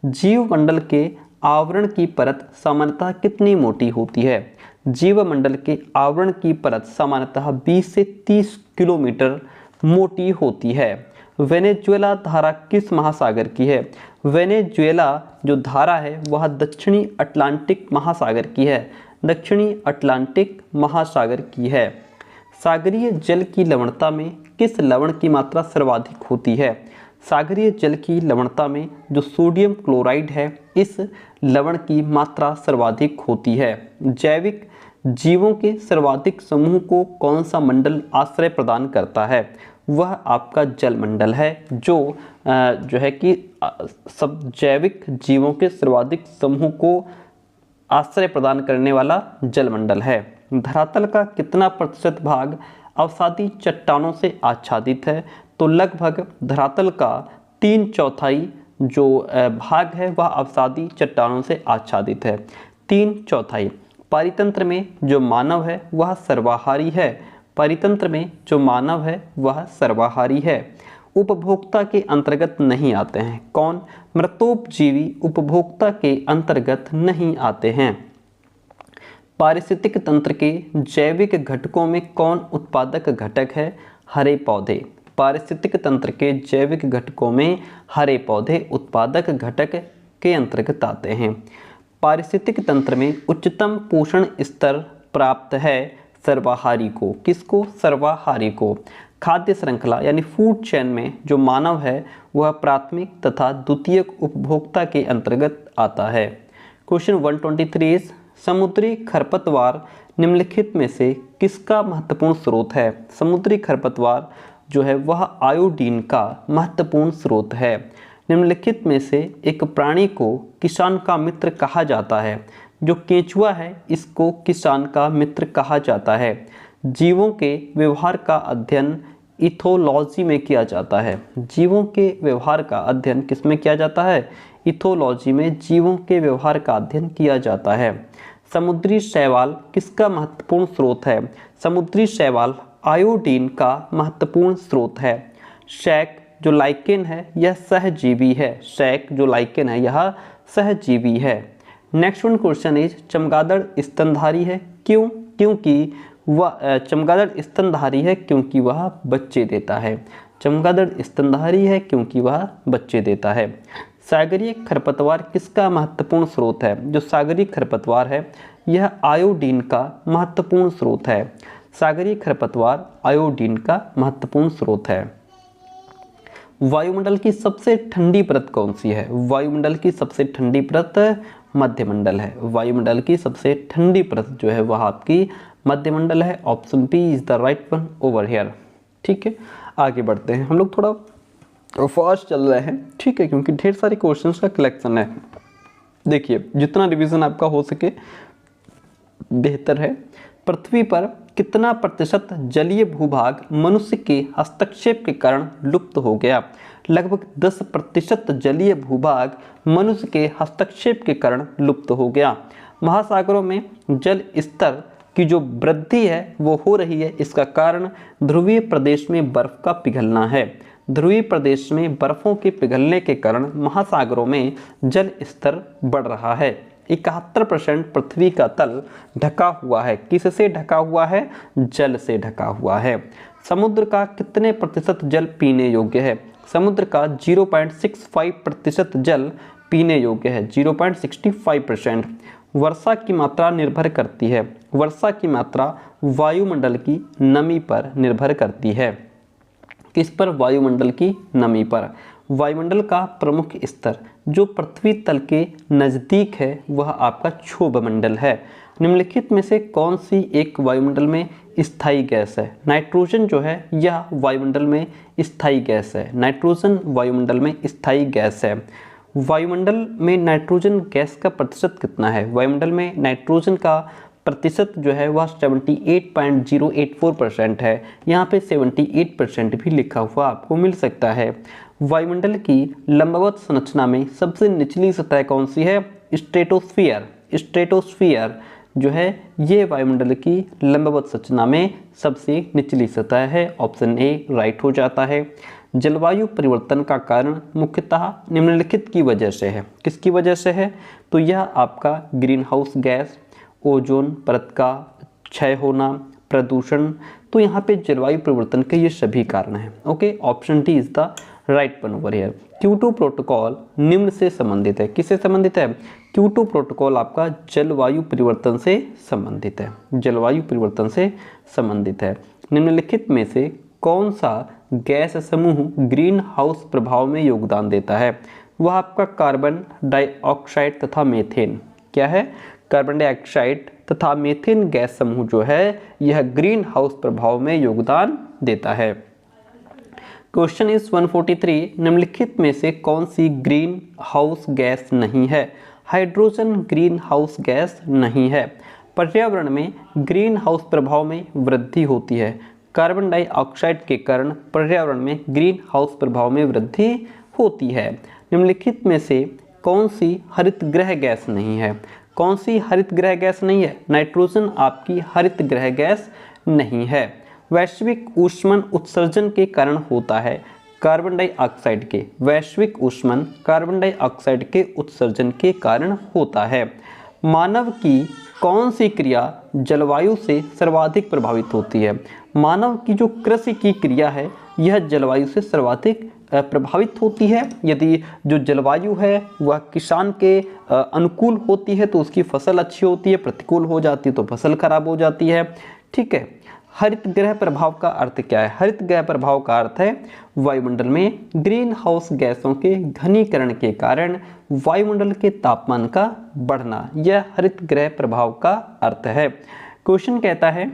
जीवमंडल के आवरण की परत सामान्यतः कितनी मोटी होती है? जीवमंडल के आवरण की परत सामान्यतः 20 से 30 किलोमीटर मोटी होती है। वेनेजुएला धारा किस महासागर की है? वेनेजुएला जो धारा है वह दक्षिणी अटलांटिक महासागर की है। दक्षिणी अटलांटिक महासागर की है। सागरीय जल की लवणता में किस लवण की मात्रा सर्वाधिक होती है? सागरीय जल की लवणता में जो सोडियम क्लोराइड है इस लवण की मात्रा सर्वाधिक होती है। जैविक जीवों के सर्वाधिक समूह को कौन सा मंडल आश्रय प्रदान करता है? वह आपका जल मंडल है, जो है कि सब जैविक जीवों के सर्वाधिक समूह को आश्रय प्रदान करने वाला जल मंडल है। धरातल का कितना प्रतिशत भाग अवसादी चट्टानों से आच्छादित है? तो लगभग धरातल का 3/4 जो भाग है वह अवसादी चट्टानों से आच्छादित है। 3/4। पारितंत्र में जो मानव है वह सर्वाहारी है। परितंत्र में जो मानव है वह सर्वाहारी है। उपभोक्ता के अंतर्गत नहीं आते हैं। कौन? मृतोपजीवी उपभोक्ता के अंतर्गत नहीं आते हैं। पारिस्थितिक तंत्र के जैविक घटकों में कौन उत्पादक घटक है? हरे पौधे। पारिस्थितिक तंत्र के जैविक घटकों में हरे पौधे उत्पादक घटक के अंतर्गत आते हैं। पारिस्थितिक तंत्र में उच्चतम पोषण स्तर प्राप्त है सर्वाहारी को। किसको? सर्वाहारी को। खाद्य श्रृंखला यानी फूड चेन में जो मानव है वह प्राथमिक तथा द्वितीयक उपभोक्ता के अंतर्गत आता है। क्वेश्चन 123 समुद्री खरपतवार निम्नलिखित में से किसका महत्वपूर्ण स्रोत है? समुद्री खरपतवार जो है वह आयोडीन का महत्वपूर्ण स्रोत है। निम्नलिखित में से एक प्राणी को किसान का मित्र कहा जाता है। जो केंचुआ है इसको किसान का मित्र कहा जाता है। जीवों के व्यवहार का अध्ययन इथोलॉजी में किया जाता है। जीवों के व्यवहार का अध्ययन किसमें किया जाता है? इथोलॉजी में जीवों के व्यवहार का अध्ययन किया जाता है। समुद्री शैवाल किसका महत्वपूर्ण स्रोत है? समुद्री शैवाल आयोडीन का महत्वपूर्ण स्रोत है। शैक जो लाइकेन है यह सहजीवी है। शैक जो लाइकेन है यह सहजीवी है। नेक्स्ट वन क्वेश्चन इज चमगादड़ स्तनधारी है। क्यों? क्योंकि वह चमगादड़ स्तनधारी है क्योंकि वह बच्चे देता है। चमगादड़ स्तनधारी है क्योंकि वह बच्चे देता है। सागरीय खरपतवार किसका महत्वपूर्ण स्रोत है? जो सागरीय खरपतवार है यह आयोडीन का महत्वपूर्ण स्रोत है। सागरीय खरपतवार आयोडीन का महत्वपूर्ण स्रोत है। वायुमंडल की सबसे ठंडी परत कौन सी है? वायुमंडल की सबसे ठंडी परत मध्यमंडल है। वायुमंडल की सबसे ठंडी परत जो है वह आपकी मध्यमंडल है। Option B is the right one over here. ठीक है, आगे बढ़ते हैं। हम लोग थोड़ा फास्ट चल रहे हैं, ठीक है, क्योंकि ढेर सारे क्वेश्चंस का कलेक्शन है। देखिए जितना रिवीजन आपका हो सके बेहतर है। पृथ्वी पर कितना प्रतिशत जलीय भूभाग मनुष्य के हस्तक्षेप के कारण लुप्त हो गया? लगभग 10% जलीय भूभाग मनुष्य के हस्तक्षेप के कारण लुप्त हो गया। महासागरों में जल स्तर की जो वृद्धि है वो हो रही है। इसका कारण ध्रुवीय प्रदेश में बर्फ का पिघलना है। ध्रुवीय प्रदेश में बर्फों के पिघलने के कारण महासागरों में जल स्तर बढ़ रहा है। 71% पृथ्वी का तल ढका हुआ है। किससे ढका हुआ है? जल से ढका हुआ है। समुद्र का कितने प्रतिशत जल पीने योग्य है? समुद्र का 0.65% जल पीने योग्य है। 0.65%। वर्षा की मात्रा निर्भर करती है। वर्षा की मात्रा वायुमंडल की नमी पर निर्भर करती है। किस पर? वायुमंडल की नमी पर। वायुमंडल का प्रमुख स्तर जो पृथ्वी तल के नज़दीक है वह आपका क्षोभ मंडल है। निम्नलिखित में से कौन सी एक वायुमंडल में स्थायी गैस है? नाइट्रोजन जो है यह वायुमंडल में स्थायी गैस है। नाइट्रोजन वायुमंडल में स्थायी गैस है। वायुमंडल में नाइट्रोजन गैस का प्रतिशत कितना है? वायुमंडल में नाइट्रोजन का प्रतिशत जो है वह 78.084% है। यहाँ पे 78% भी लिखा हुआ आपको मिल सकता है। वायुमंडल की लंबवत संरचना में सबसे निचली सतह कौन सी है? स्ट्रेटोस्फीयर। स्ट्रेटोस्फीयर जो है ये वायुमंडल की लंबवत संरचना में सबसे निचली सतह है। ऑप्शन ए राइट हो जाता है। जलवायु परिवर्तन का कारण मुख्यतः निम्नलिखित की वजह से है। किसकी वजह से है? तो यह आपका ग्रीन हाउस गैस, ओजोन परत का क्षय होना, प्रदूषण। तो यहाँ पे जलवायु परिवर्तन के ये सभी कारण हैं। Okay, option D is the right one over here. Kyoto protocol निम्न से संबंधित है। किससे संबंधित है? क्योटो प्रोटोकॉल आपका जलवायु परिवर्तन से संबंधित है। जलवायु परिवर्तन से संबंधित है। निम्नलिखित में से कौन सा गैस समूह ग्रीन हाउस प्रभाव में योगदान देता है? वह आपका कार्बन डाइऑक्साइड तथा मीथेन। क्या है? कार्बन डाइऑक्साइड तथा मीथेन गैस समूह जो है यह ग्रीन हाउस प्रभाव में योगदान देता है। क्वेश्चन इज 143, निम्नलिखित में से कौन सी ग्रीन हाउस गैस नहीं है? हाइड्रोजन ग्रीन हाउस गैस नहीं है। पर्यावरण में ग्रीन हाउस प्रभाव में वृद्धि होती है। कार्बन डाइऑक्साइड के कारण पर्यावरण में ग्रीन हाउस प्रभाव में वृद्धि होती है। निम्नलिखित में से कौन सी हरित गृह गैस नहीं है? कौन सी हरित गृह गैस नहीं है? नाइट्रोजन आपकी हरित गृह गैस नहीं है। वैश्विक ऊष्मन उत्सर्जन के कारण होता है। कार्बन डाइऑक्साइड के वैश्विक ऊष्मन कार्बन डाइऑक्साइड के उत्सर्जन के कारण होता है। मानव की कौन सी क्रिया जलवायु से सर्वाधिक प्रभावित होती है? मानव की जो कृषि की क्रिया है यह जलवायु से सर्वाधिक प्रभावित होती है। यदि जो जलवायु है वह किसान के अनुकूल होती है तो उसकी फसल अच्छी होती है, प्रतिकूल हो जाती है तो फसल खराब हो जाती है। ठीक है। हरित गृह प्रभाव का अर्थ क्या है? हरित गृह प्रभाव का अर्थ है वायुमंडल में ग्रीन हाउस गैसों के घनीकरण के कारण वायुमंडल के तापमान का बढ़ना, यह हरित गृह प्रभाव का अर्थ है। क्वेश्चन कहता है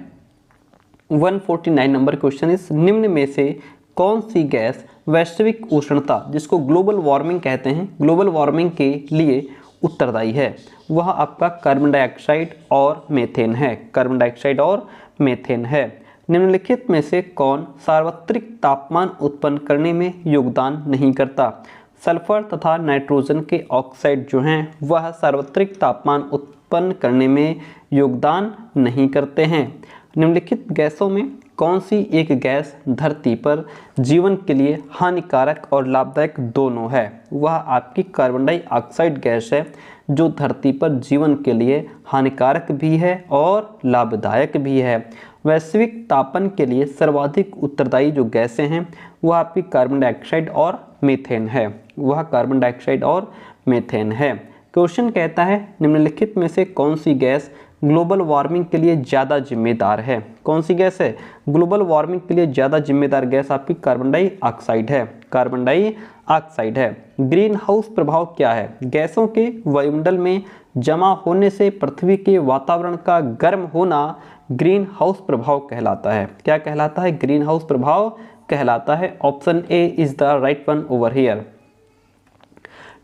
149 नंबर क्वेश्चन इस निम्न में से कौन सी गैस वैश्विक उष्णता, जिसको ग्लोबल वार्मिंग कहते हैं, ग्लोबल वार्मिंग के लिए उत्तरदायी है? वह आपका कार्बन डाइऑक्साइड और मीथेन है। कार्बन डाइऑक्साइड और मीथेन है। निम्नलिखित में से कौन सार्वत्रिक तापमान उत्पन्न करने में योगदान नहीं करता? सल्फर तथा नाइट्रोजन के ऑक्साइड जो हैं वह सार्वत्रिक तापमान उत्पन्न करने में योगदान नहीं करते हैं। निम्नलिखित गैसों में कौन सी एक गैस धरती पर जीवन के लिए हानिकारक और लाभदायक दोनों है? वह आपकी कार्बन डाइऑक्साइड गैस है जो धरती पर जीवन के लिए हानिकारक भी है और लाभदायक भी है। वैश्विक तापन के लिए सर्वाधिक उत्तरदायी जो गैसें हैं वह आपकी कार्बन डाइऑक्साइड और मीथेन है। वह कार्बन डाइऑक्साइड और मीथेन है। क्वेश्चन कहता है निम्नलिखित में से कौन सी गैस ग्लोबल वार्मिंग के लिए ज़्यादा जिम्मेदार है? कौन सी गैस है ग्लोबल वार्मिंग के लिए ज़्यादा जिम्मेदार? गैस आपकी कार्बन डाइऑक्साइड है। कार्बन डाइऑक्साइड है। ग्रीन हाउस प्रभाव क्या है? गैसों के वायुमंडल में जमा होने से पृथ्वी के वातावरण का गर्म होना ग्रीन हाउस प्रभाव कहलाता है। क्या कहलाता है? ग्रीन हाउस प्रभाव कहलाता है। Option A is the right one over here.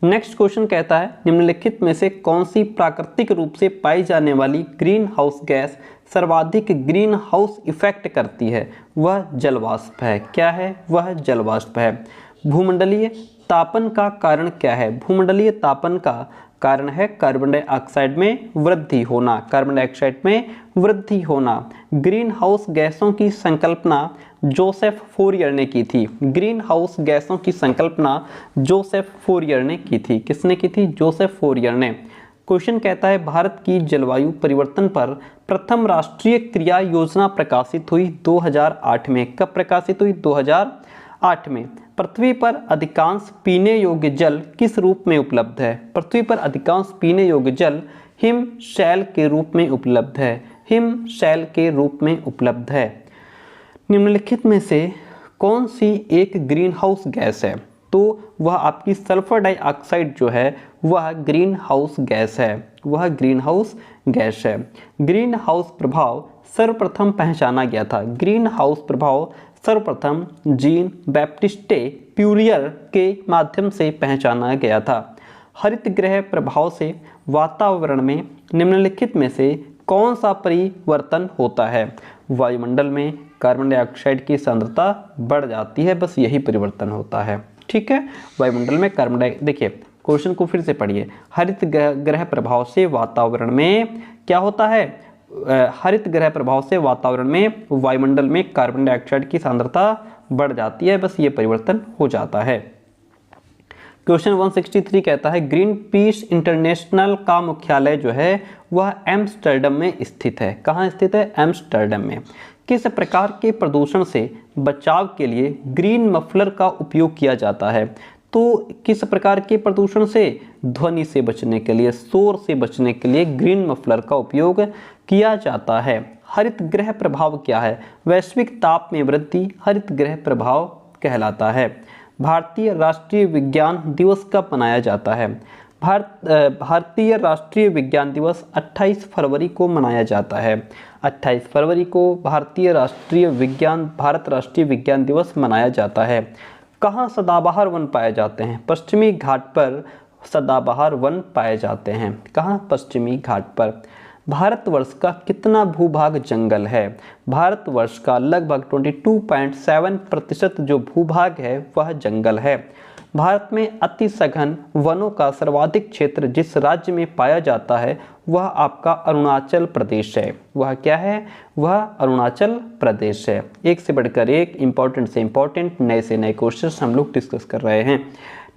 Next question कहता है निम्नलिखित में से कौन सी प्राकृतिक रूप से पाई जाने वाली ग्रीन हाउस गैस सर्वाधिक ग्रीन हाउस इफेक्ट करती है? वह जलवाष्प है। क्या है? वह जलवाष्प है। भूमंडलीय तापन का कारण क्या है? भूमंडलीय तापन का कारण है कार्बन डाइऑक्साइड में वृद्धि होना। कार्बन डाइऑक्साइड में वृद्धि होना। ग्रीन हाउस गैसों की संकल्पना जोसेफ फोरियर ने की थी। ग्रीन हाउस गैसों की संकल्पना जोसेफ फोरियर ने की थी। किसने की थी? जोसेफ फोरियर ने। क्वेश्चन कहता है भारत की जलवायु परिवर्तन पर प्रथम राष्ट्रीय क्रिया योजना प्रकाशित हुई 2008 में। कब प्रकाशित हुई? 2008 में। पृथ्वी पर अधिकांश पीने योग्य जल किस रूप में उपलब्ध है? पृथ्वी पर अधिकांश पीने योग्य जल हिम शैल के रूप में उपलब्ध है। हिम शैल के रूप में उपलब्ध है। निम्नलिखित में से कौन सी एक ग्रीन हाउस गैस है? तो वह आपकी सल्फर डाइऑक्साइड जो है वह ग्रीन हाउस गैस है। वह ग्रीन हाउस गैस है। ग्रीन हाउस प्रभाव सर्वप्रथम पहचाना गया था। ग्रीन हाउस प्रभाव सर्वप्रथम जीन बैप्टिस्टे प्यूरियर के माध्यम से पहचाना गया था। हरित गृह प्रभाव से वातावरण में निम्नलिखित में से कौन सा परिवर्तन होता है? वायुमंडल में कार्बन डाइऑक्साइड की सांद्रता बढ़ जाती है, बस यही परिवर्तन होता है। ठीक है, वायुमंडल में कार्बन डाइऑक्साइड, देखिए क्वेश्चन को फिर से पढ़िए। हरित ग्रह प्रभाव से वातावरण में क्या होता है? हरित ग्रह प्रभाव से वातावरण में, वायुमंडल में कार्बन डाइऑक्साइड की सांद्रता बढ़ जाती है, बस ये परिवर्तन हो जाता है। क्वेश्चन 163 कहता है ग्रीन पीस इंटरनेशनल का मुख्यालय जो है वह एम्स्टर्डम में स्थित है। कहाँ स्थित है? एम्स्टर्डम में। किस प्रकार के प्रदूषण से बचाव के लिए ग्रीन मफलर का उपयोग किया जाता है? तो किस प्रकार के प्रदूषण से? ध्वनि से बचने के लिए, शोर से बचने के लिए ग्रीन मफलर का उपयोग किया जाता है। हरित ग्रह प्रभाव क्या है? वैश्विक ताप में वृद्धि हरित ग्रह प्रभाव कहलाता है। भारतीय राष्ट्रीय विज्ञान दिवस कब मनाया जाता है? भारतीय राष्ट्रीय विज्ञान दिवस 28 फरवरी को मनाया जाता है। 28 फरवरी को भारत राष्ट्रीय विज्ञान दिवस मनाया जाता है। कहाँ सदाबहार वन पाए जाते हैं? पश्चिमी घाट पर सदाबहार वन पाए जाते हैं। कहाँ? पश्चिमी घाट पर। भारतवर्ष का कितना भूभाग जंगल है? भारतवर्ष का लगभग 22.7% जो भूभाग है वह जंगल है। भारत में अति सघन वनों का सर्वाधिक क्षेत्र जिस राज्य में पाया जाता है वह आपका अरुणाचल प्रदेश है। वह क्या है? वह अरुणाचल प्रदेश है। एक से बढ़कर एक, इंपॉर्टेंट से इंपॉर्टेंट, नए से नए क्वेश्चन हम लोग डिस्कस कर रहे हैं।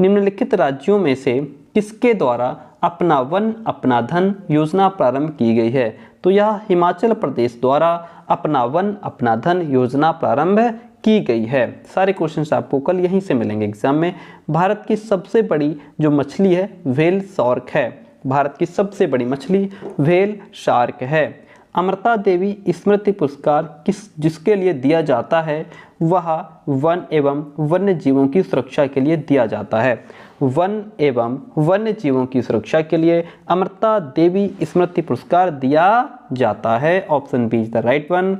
निम्नलिखित राज्यों में से किसके द्वारा अपना वन अपना धन योजना प्रारंभ की गई है? तो यह हिमाचल प्रदेश द्वारा अपना वन अपना धन योजना प्रारंभ की गई है। सारे क्वेश्चंस आपको कल यहीं से मिलेंगे एग्जाम में। भारत की सबसे बड़ी जो मछली है व्हेल शार्क है। भारत की सबसे बड़ी मछली व्हेल शार्क है। अमृता देवी स्मृति पुरस्कार जिसके लिए दिया जाता है वह वन एवं वन्य जीवों की सुरक्षा के लिए दिया जाता है। वन एवं वन्य जीवों की सुरक्षा के लिए अमृता देवी स्मृति पुरस्कार दिया जाता है। Option B is the right one.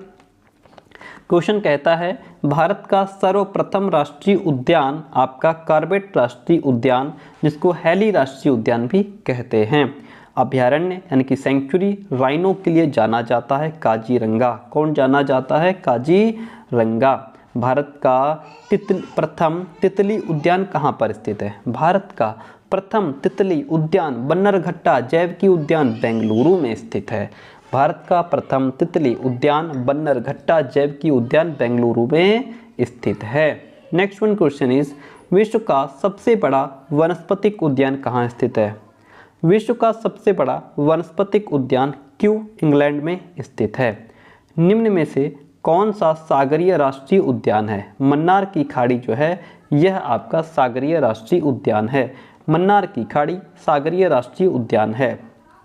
Question कहता है भारत का सर्वप्रथम राष्ट्रीय उद्यान आपका कॉर्बेट राष्ट्रीय उद्यान, जिसको हैली राष्ट्रीय उद्यान भी कहते हैं। अभयारण्य यानी कि सेंचुरी राइनो के लिए जाना जाता है काजीरंगा। कौन जाना जाता है? काजीरंगा। भारत का प्रथम तितली उद्यान कहाँ पर स्थित है? भारत का प्रथम तितली उद्यान बन्नरघट्टा जैविकी उद्यान बेंगलुरु में स्थित है। भारत का प्रथम तितली उद्यान बन्नरघट्टा जैविकी उद्यान बेंगलुरु में स्थित है। नेक्स्ट वन क्वेश्चन इज विश्व का सबसे बड़ा वनस्पतिक उद्यान कहाँ स्थित है? विश्व का सबसे बड़ा वनस्पतिक उद्यान क्यों इंग्लैंड में स्थित है? निम्न में से कौन सा सागरीय राष्ट्रीय उद्यान है? मन्नार की खाड़ी जो है यह आपका सागरीय राष्ट्रीय उद्यान है। मन्नार की खाड़ी सागरीय राष्ट्रीय उद्यान है।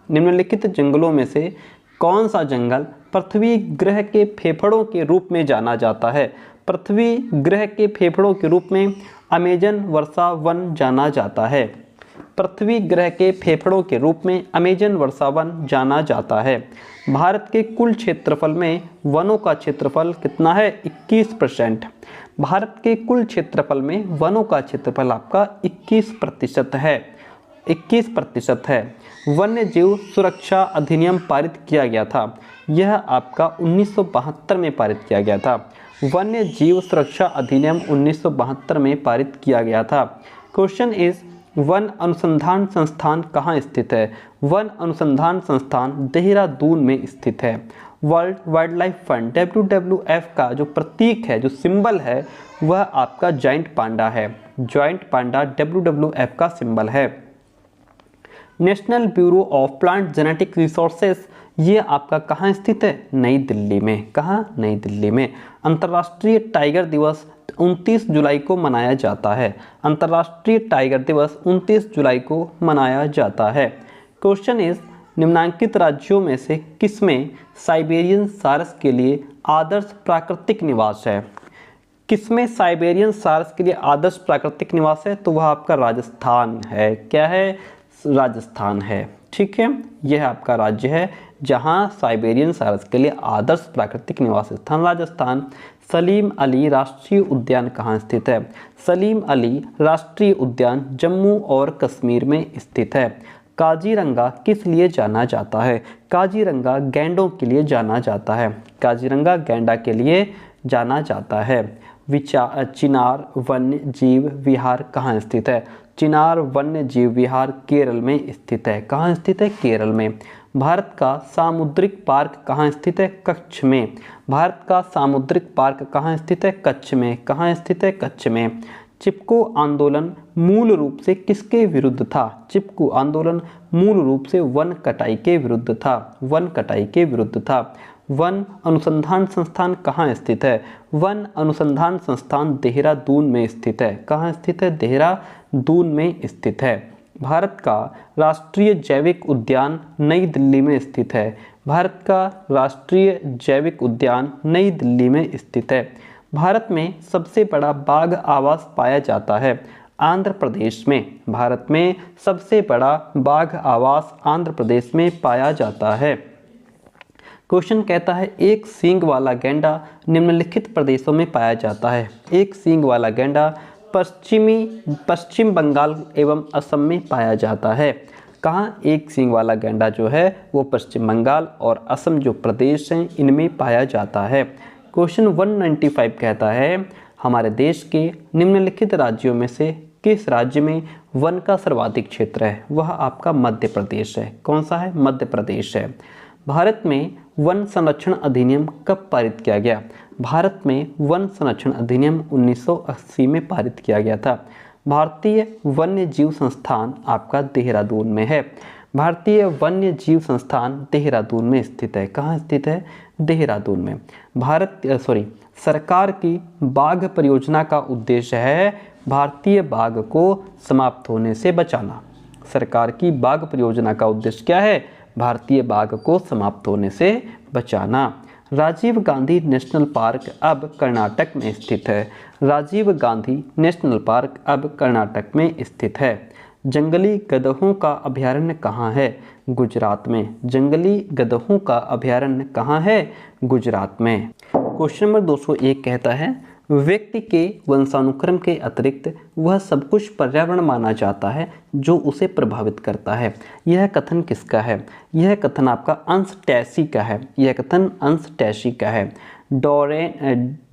निम्नलिखित जंगलों में से कौन सा जंगल पृथ्वी ग्रह के फेफड़ों के रूप में जाना जाता है? पृथ्वी ग्रह के फेफड़ों के रूप में अमेजन वर्षा वन जाना जाता है। पृथ्वी ग्रह के फेफड़ों के रूप में अमेजन वर्षा वन जाना जाता है। भारत के कुल क्षेत्रफल में वनों का क्षेत्रफल कितना है? 21%। भारत के कुल क्षेत्रफल में वनों का क्षेत्रफल आपका 21% है। 21% है। वन्य जीव सुरक्षा अधिनियम पारित किया गया था। यह आपका 1972 में पारित किया गया था। वन्य जीव सुरक्षा अधिनियम 1972 में पारित किया गया था। क्वेश्चन इज वन अनुसंधान संस्थान कहाँ स्थित है? वन अनुसंधान संस्थान देहरादून में स्थित है। World wild life fund WWF का जो प्रतीक है, जो सिंबल है, वह आपका जॉइंट पांडा है। जॉइंट पांडा WWF का सिंबल है। National bureau of plant genetic resources ये आपका कहाँ स्थित है? नई दिल्ली में। कहाँ? नई दिल्ली में। अंतर्राष्ट्रीय टाइगर दिवस 29 जुलाई को मनाया जाता है। अंतर्राष्ट्रीय टाइगर दिवस 29 जुलाई को मनाया जाता है। क्वेश्चन इज निम्नांकित राज्यों में से किसमें साइबेरियन सारस के लिए आदर्श प्राकृतिक निवास है? किसमें साइबेरियन सारस के लिए आदर्श प्राकृतिक निवास है? तो वह आपका राजस्थान है। क्या है? राजस्थान है। ठीक है, यह आपका राज्य है जहां साइबेरियन सारस के लिए आदर्श प्राकृतिक निवास स्थान राजस्थान। सलीम अली राष्ट्रीय उद्यान कहाँ स्थित है? सलीम अली राष्ट्रीय उद्यान जम्मू और कश्मीर में स्थित है। काजीरंगा किस लिए जाना जाता है? काजीरंगा गैंडों के लिए जाना जाता है। काजीरंगा गैंडा के लिए जाना जाता है। चिनार वन्य जीव विहार कहाँ स्थित है? चिनार वन्य जीव विहार केरल में स्थित है। कहाँ स्थित है? केरल में। भारत का सामुद्रिक पार्क कहाँ स्थित है? कच्छ में। भारत का सामुद्रिक पार्क कहाँ स्थित है? कच्छ में। कहाँ स्थित है? कच्छ में। चिपको आंदोलन मूल रूप से किसके विरुद्ध था? चिपको आंदोलन मूल रूप से वन कटाई के विरुद्ध था। वन कटाई के विरुद्ध था। वन अनुसंधान संस्थान कहाँ स्थित है? वन अनुसंधान संस्थान देहरादून में स्थित है। कहाँ स्थित है? देहरादून में स्थित है। भारत का राष्ट्रीय जैविक उद्यान नई दिल्ली में स्थित है। भारत का राष्ट्रीय जैविक उद्यान नई दिल्ली में स्थित है। भारत में सबसे बड़ा बाघ आवास पाया जाता है आंध्र प्रदेश में। भारत में सबसे बड़ा बाघ आवास आंध्र प्रदेश में पाया जाता है। क्वेश्चन कहता है एक सींग वाला गैंडा निम्नलिखित प्रदेशों में पाया जाता है। एक सींग वाला गैंडा पश्चिम बंगाल एवं असम में पाया जाता है। कहाँ? एक सींग वाला गैंडा जो है वो पश्चिम बंगाल और असम जो प्रदेश हैं इनमें पाया जाता है। क्वेश्चन 195 कहता है हमारे देश के निम्नलिखित राज्यों में से किस राज्य में वन का सर्वाधिक क्षेत्र है? वह आपका मध्य प्रदेश है। कौन सा है? मध्य प्रदेश है। भारत में वन संरक्षण अधिनियम कब पारित किया गया? भारत में वन संरक्षण अधिनियम 1980 में पारित किया गया था। भारतीय वन्य जीव संस्थान आपका देहरादून में है। भारतीय वन्य जीव संस्थान देहरादून में स्थित है। कहाँ स्थित है? देहरादून में। सरकार की बाघ परियोजना का उद्देश्य है भारतीय बाघ को समाप्त होने से बचाना। सरकार की बाघ परियोजना का उद्देश्य क्या है? भारतीय बाघ को समाप्त होने से बचाना। राजीव गांधी नेशनल पार्क अब कर्नाटक में स्थित है। राजीव गांधी नेशनल पार्क अब कर्नाटक में स्थित है। जंगली गधों का अभयारण्य कहाँ है? गुजरात में। जंगली गधों का अभयारण्य कहाँ है? गुजरात में। क्वेश्चन नंबर 201 कहता है व्यक्ति के वंशानुक्रम के अतिरिक्त वह सब कुछ पर्यावरण माना जाता है जो उसे प्रभावित करता है। यह कथन किसका है? यह कथन आपका अंश टैसी का है। यह कथन अंश टैसी का है।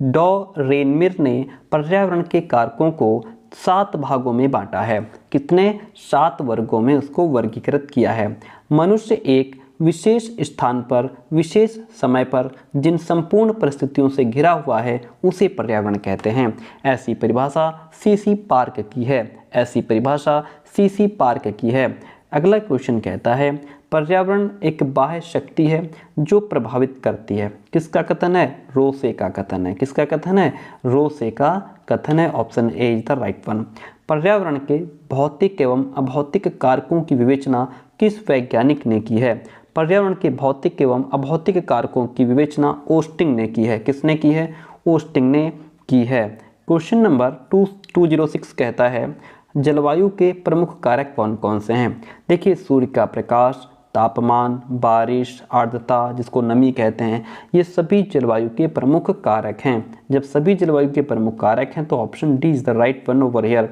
डॉरेनमिर ने पर्यावरण के कारकों को 7 भागों में बांटा है। कितने? 7 वर्गों में उसको वर्गीकृत किया है। मनुष्य एक विशेष स्थान पर विशेष समय पर जिन संपूर्ण परिस्थितियों से घिरा हुआ है उसे पर्यावरण कहते हैं। ऐसी परिभाषा सीसी पार्क की है। ऐसी परिभाषा सीसी पार्क की है। अगला क्वेश्चन कहता है पर्यावरण एक बाह्य शक्ति है जो प्रभावित करती है। किसका कथन है? रोसे का कथन है। किसका कथन है? रोसे का कथन है। Option A is the right one. पर्यावरण के भौतिक एवं अभौतिक कारकों की विवेचना किस वैज्ञानिक ने की है? पर्यावरण के भौतिक एवं अभौतिक कारकों की विवेचना ओस्टिंग ने की है। किसने की है? ओस्टिंग ने की है। क्वेश्चन नंबर 206 कहता है जलवायु के प्रमुख कारक कौन कौन से हैं? देखिए सूर्य का प्रकाश, तापमान, बारिश, आर्द्रता जिसको नमी कहते हैं, ये सभी जलवायु के प्रमुख कारक हैं। जब सभी जलवायु के प्रमुख कारक हैं तो option D is the right one over here.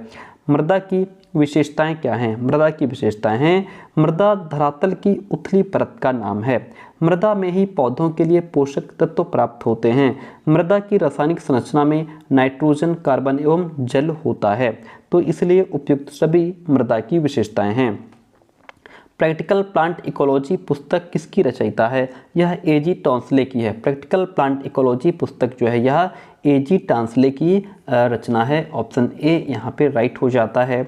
मृदा की विशेषताएं क्या हैं? मृदा की विशेषताएं हैं मृदा धरातल की उथली परत का नाम है। मृदा में ही पौधों के लिए पोषक तत्व प्राप्त होते हैं। मृदा की रासायनिक संरचना में नाइट्रोजन, कार्बन एवं जल होता है, तो इसलिए उपयुक्त सभी मृदा की विशेषताएं हैं। प्रैक्टिकल प्लांट इकोलॉजी पुस्तक किसकी रचयिता है? यह एजी टॉन्सले की है। प्रैक्टिकल प्लांट इकोलॉजी पुस्तक जो है यह एजी टॉन्सले की रचना है। ऑप्शन ए यहाँ पे राइट हो जाता है।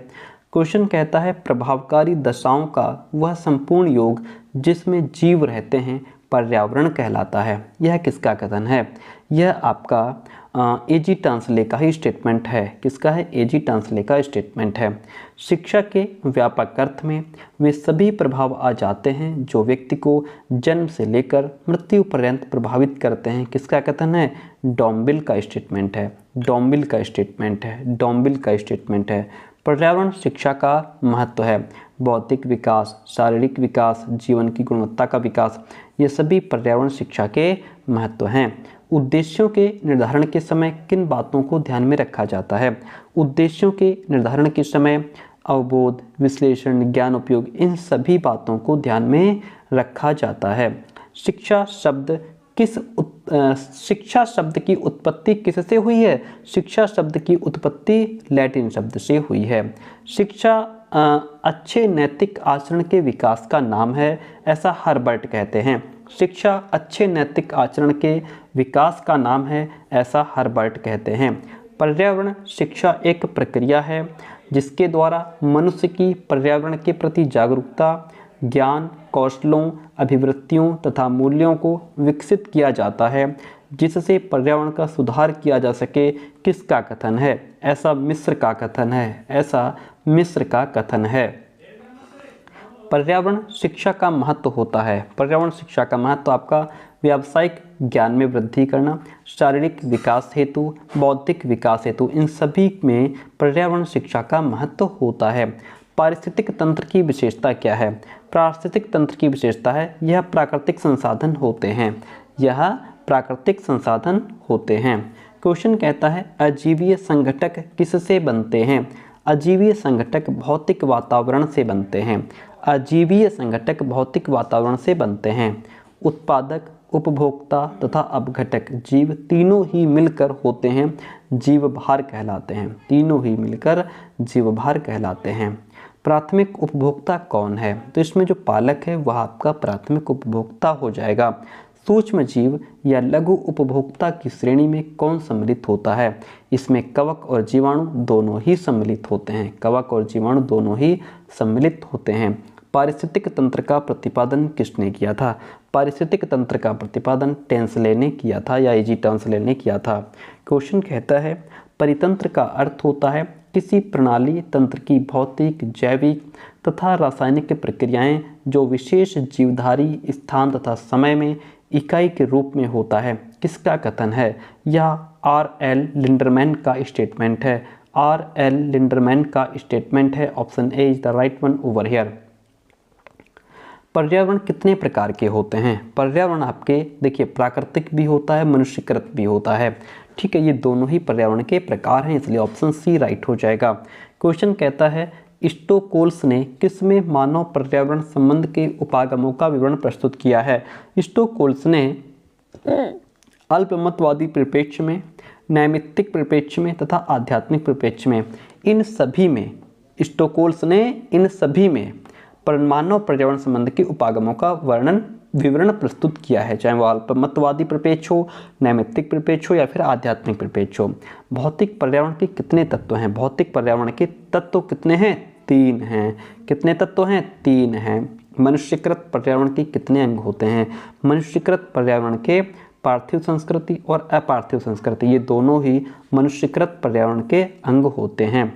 क्वेश्चन कहता है प्रभावकारी दशाओं का वह संपूर्ण योग जिसमें जीव रहते हैं पर्यावरण कहलाता है। यह किसका कथन है? यह आपका एजी टॉन्सले का ही स्टेटमेंट है। किसका है? एजी टॉन्सले का स्टेटमेंट है। शिक्षा के व्यापक अर्थ में वे सभी प्रभाव आ जाते हैं जो व्यक्ति को जन्म से लेकर मृत्यु पर्यंत प्रभावित करते हैं। किसका कथन है? डॉम्बिल का स्टेटमेंट है। डॉम्बिल का स्टेटमेंट है। डॉम्बिल का स्टेटमेंट है। पर्यावरण शिक्षा का महत्व है बौद्धिक विकास, शारीरिक विकास, जीवन की गुणवत्ता का विकास, ये सभी पर्यावरण शिक्षा के महत्व हैं। उद्देश्यों के निर्धारण के समय किन बातों को ध्यान में रखा जाता है? उद्देश्यों के निर्धारण के समय अवबोध, विश्लेषण, ज्ञान उपयोग, इन सभी बातों को ध्यान में रखा जाता है। शिक्षा शब्द शिक्षा शब्द की उत्पत्ति किससे हुई है? शिक्षा शब्द की उत्पत्ति लैटिन शब्द से हुई है। शिक्षा अच्छे नैतिक आचरण के विकास का नाम है, ऐसा हर्बर्ट कहते हैं। शिक्षा अच्छे नैतिक आचरण के विकास का नाम है, ऐसा हर्बर्ट कहते हैं। पर्यावरण शिक्षा एक प्रक्रिया है जिसके द्वारा मनुष्य की पर्यावरण के प्रति जागरूकता, ज्ञान, कौशलों, अभिवृत्तियों तथा मूल्यों को विकसित किया जाता है जिससे पर्यावरण का सुधार किया जा सके। किसका कथन है? ऐसा मिस्र का कथन है, ऐसा मिस्र का कथन है। पर्यावरण शिक्षा का महत्व होता है। पर्यावरण शिक्षा का महत्व आपका व्यावसायिक ज्ञान में वृद्धि करना, शारीरिक विकास हेतु, बौद्धिक विकास हेतु, इन सभी में पर्यावरण शिक्षा का महत्व होता है। पारिस्थितिक तंत्र की विशेषता क्या है? पारिस्थितिक तंत्र की विशेषता है यह प्राकृतिक संसाधन होते हैं। यह प्राकृतिक संसाधन होते हैं। क्वेश्चन कहता है अजीवीय संघटक किससे बनते हैं? अजीवीय संघटक भौतिक वातावरण से बनते हैं। अजीवीय संघटक भौतिक वातावरण से बनते हैं। उत्पादक, उपभोक्ता तथा अपघटक जीव तीनों ही मिलकर होते हैं, जीवभार कहलाते हैं। तीनों ही मिलकर जीवभार कहलाते हैं। प्राथमिक उपभोक्ता कौन है? तो इसमें जो पालक है वह आपका प्राथमिक उपभोक्ता हो जाएगा। सूक्ष्म जीव या लघु उपभोक्ता की श्रेणी में कौन सम्मिलित होता है? इसमें कवक और जीवाणु दोनों ही सम्मिलित होते हैं। कवक और जीवाणु दोनों ही सम्मिलित होते हैं। पारिस्थितिक तंत्र का प्रतिपादन किसने किया था? पारिस्थितिक तंत्र का प्रतिपादन टेंसले ने किया था या एजी टेंसले ने किया था। क्वेश्चन कहता है परितंत्र का अर्थ होता है किसी प्रणाली तंत्र की भौतिक, जैविक तथा रासायनिक प्रक्रियाएं जो विशेष जीवधारी स्थान तथा समय में इकाई के रूप में होता है। किसका कथन है? यह आर.एल. लिंडरमैन का स्टेटमेंट है। आर.एल. लिंडरमैन का स्टेटमेंट है। Option A is the right one over here. पर्यावरण कितने प्रकार के होते हैं? पर्यावरण आपके देखिए प्राकृतिक भी होता है, मनुष्यकृत भी होता है। ठीक है, ये दोनों ही पर्यावरण के प्रकार हैं, इसलिए ऑप्शन सी राइट हो जाएगा। क्वेश्चन कहता है स्टोकोल्स ने किसमें मानव पर्यावरण संबंध के उपागमों का विवरण प्रस्तुत किया है? स्टोकोल्स ने अल्पमतवादी परिप्रेक्ष्य में, नैमित्तिक परिप्रेक्ष्य में तथा आध्यात्मिक परिप्रेक्ष्य में, इन सभी में स्टोकोल्स ने इन सभी में मानव पर्यावरण संबंध के उपागमों का विवरण प्रस्तुत किया है, चाहे वो अल्पमतवादी परिप्रेक्ष्य हो, नैमित्तिक परिप्रेक्ष्य हो या फिर आध्यात्मिक परिप्रेक्ष्य हो। भौतिक पर्यावरण के कितने तत्व हैं? भौतिक पर्यावरण के तत्व कितने हैं? 3 हैं। कितने तत्व हैं? 3 हैं। मनुष्यकृत पर्यावरण के कितने अंग होते हैं? मनुष्यकृत पर्यावरण के पार्थिव संस्कृति और अपार्थिव संस्कृति, ये दोनों ही मनुष्यकृत पर्यावरण के अंग होते हैं।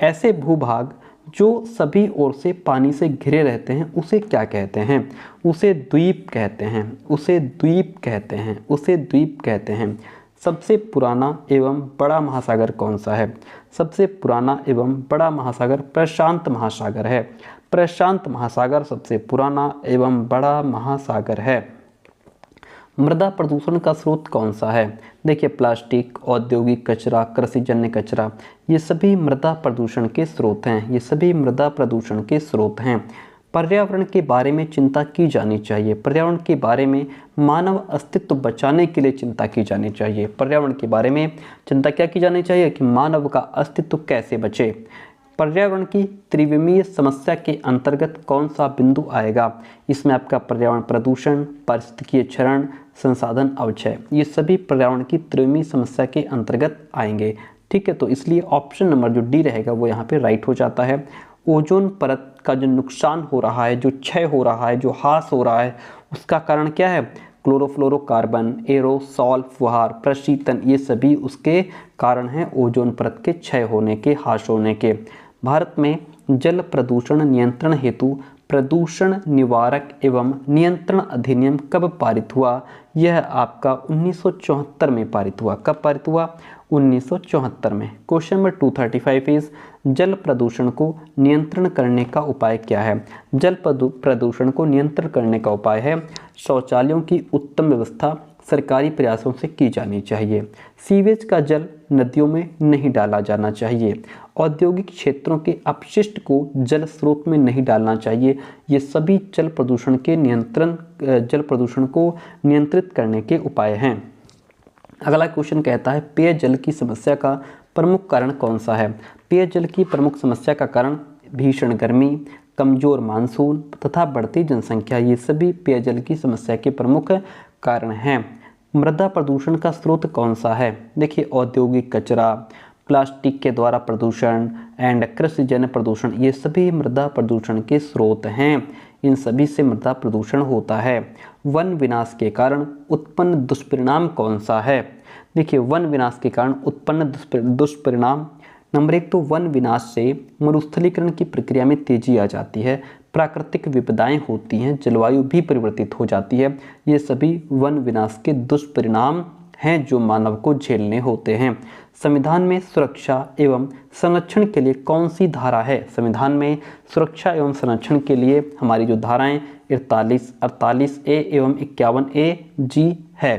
ऐसे भूभाग जो सभी ओर से पानी से घिरे रहते हैं उसे क्या कहते हैं? उसे द्वीप कहते हैं। उसे द्वीप कहते हैं। उसे द्वीप कहते हैं। सबसे पुराना एवं बड़ा महासागर कौन सा है? सबसे पुराना एवं बड़ा महासागर प्रशांत महासागर है। प्रशांत महासागर सबसे पुराना एवं बड़ा महासागर है। मृदा प्रदूषण का स्रोत कौन सा है? देखिए प्लास्टिक, औद्योगिक कचरा, कृषिजन्य कचरा, ये सभी मृदा प्रदूषण के स्रोत हैं। ये सभी मृदा प्रदूषण के स्रोत हैं। पर्यावरण के बारे में चिंता की जानी चाहिए। पर्यावरण के बारे में मानव अस्तित्व बचाने के लिए चिंता की जानी चाहिए। पर्यावरण के बारे में चिंता क्या की जानी चाहिए कि मानव का अस्तित्व कैसे बचे। पर्यावरण की त्रिविमीय समस्या के अंतर्गत कौन सा बिंदु आएगा? इसमें आपका पर्यावरण प्रदूषण, पारिस्थितिकीय क्षरण, संसाधन अवक्षय, ये सभी पर्यावरण की त्रिविमीय समस्या के अंतर्गत आएंगे। ठीक है, तो इसलिए ऑप्शन नंबर जो डी रहेगा वो यहाँ पे राइट हो जाता है। ओजोन परत का जो नुकसान हो रहा है, जो क्षय हो रहा है, जो ह्रास हो रहा है, उसका कारण क्या है? क्लोरोफ्लोरोकार्बन, एरोसॉल फुहार, प्रशीतन, ये सभी उसके कारण हैं ओजोन परत के क्षय होने के, ह्रास होने के। भारत में जल प्रदूषण नियंत्रण हेतु प्रदूषण निवारक एवं नियंत्रण अधिनियम कब पारित हुआ? यह आपका 1974 में पारित हुआ। कब पारित हुआ? 1974 में। क्वेश्चन नंबर 235 इज जल प्रदूषण को नियंत्रण करने का उपाय क्या है? जल प्रदूषण को नियंत्रण करने का उपाय है शौचालयों की उत्तम व्यवस्था, सरकारी प्रयासों से की जानी चाहिए। सीवेज का जल नदियों में नहीं डाला जाना चाहिए। औद्योगिक क्षेत्रों के अपशिष्ट को जल स्रोत में नहीं डालना चाहिए। ये सभी जल प्रदूषण को नियंत्रित करने के उपाय हैं। अगला क्वेश्चन कहता है पेयजल की समस्या का प्रमुख कारण कौन सा है। पेयजल की प्रमुख समस्या का कारण भीषण गर्मी, कमजोर मानसून तथा बढ़ती जनसंख्या, ये सभी पेयजल की समस्या के प्रमुख कारण हैं। मृदा प्रदूषण का स्रोत कौन सा है। देखिए औद्योगिक कचरा, प्लास्टिक के द्वारा प्रदूषण एंड कृषिजन्य प्रदूषण, ये सभी मृदा प्रदूषण के स्रोत हैं। इन सभी से मृदा प्रदूषण होता है। वन विनाश के कारण उत्पन्न दुष्परिणाम कौन सा है। देखिए वन विनाश के कारण उत्पन्न दुष्परिणाम, नंबर 1 तो वन विनाश से मरुस्थलीकरण की प्रक्रिया में तेजी आ जाती है, प्राकृतिक विपदाएं होती हैं, जलवायु भी परिवर्तित हो जाती है। ये सभी वन विनाश के दुष्परिणाम हैं जो मानव को झेलने होते हैं। संविधान में सुरक्षा एवं संरक्षण के लिए कौन सी धारा है। संविधान में सुरक्षा एवं संरक्षण के लिए हमारी जो धाराएं 48A एवं 51A-G है।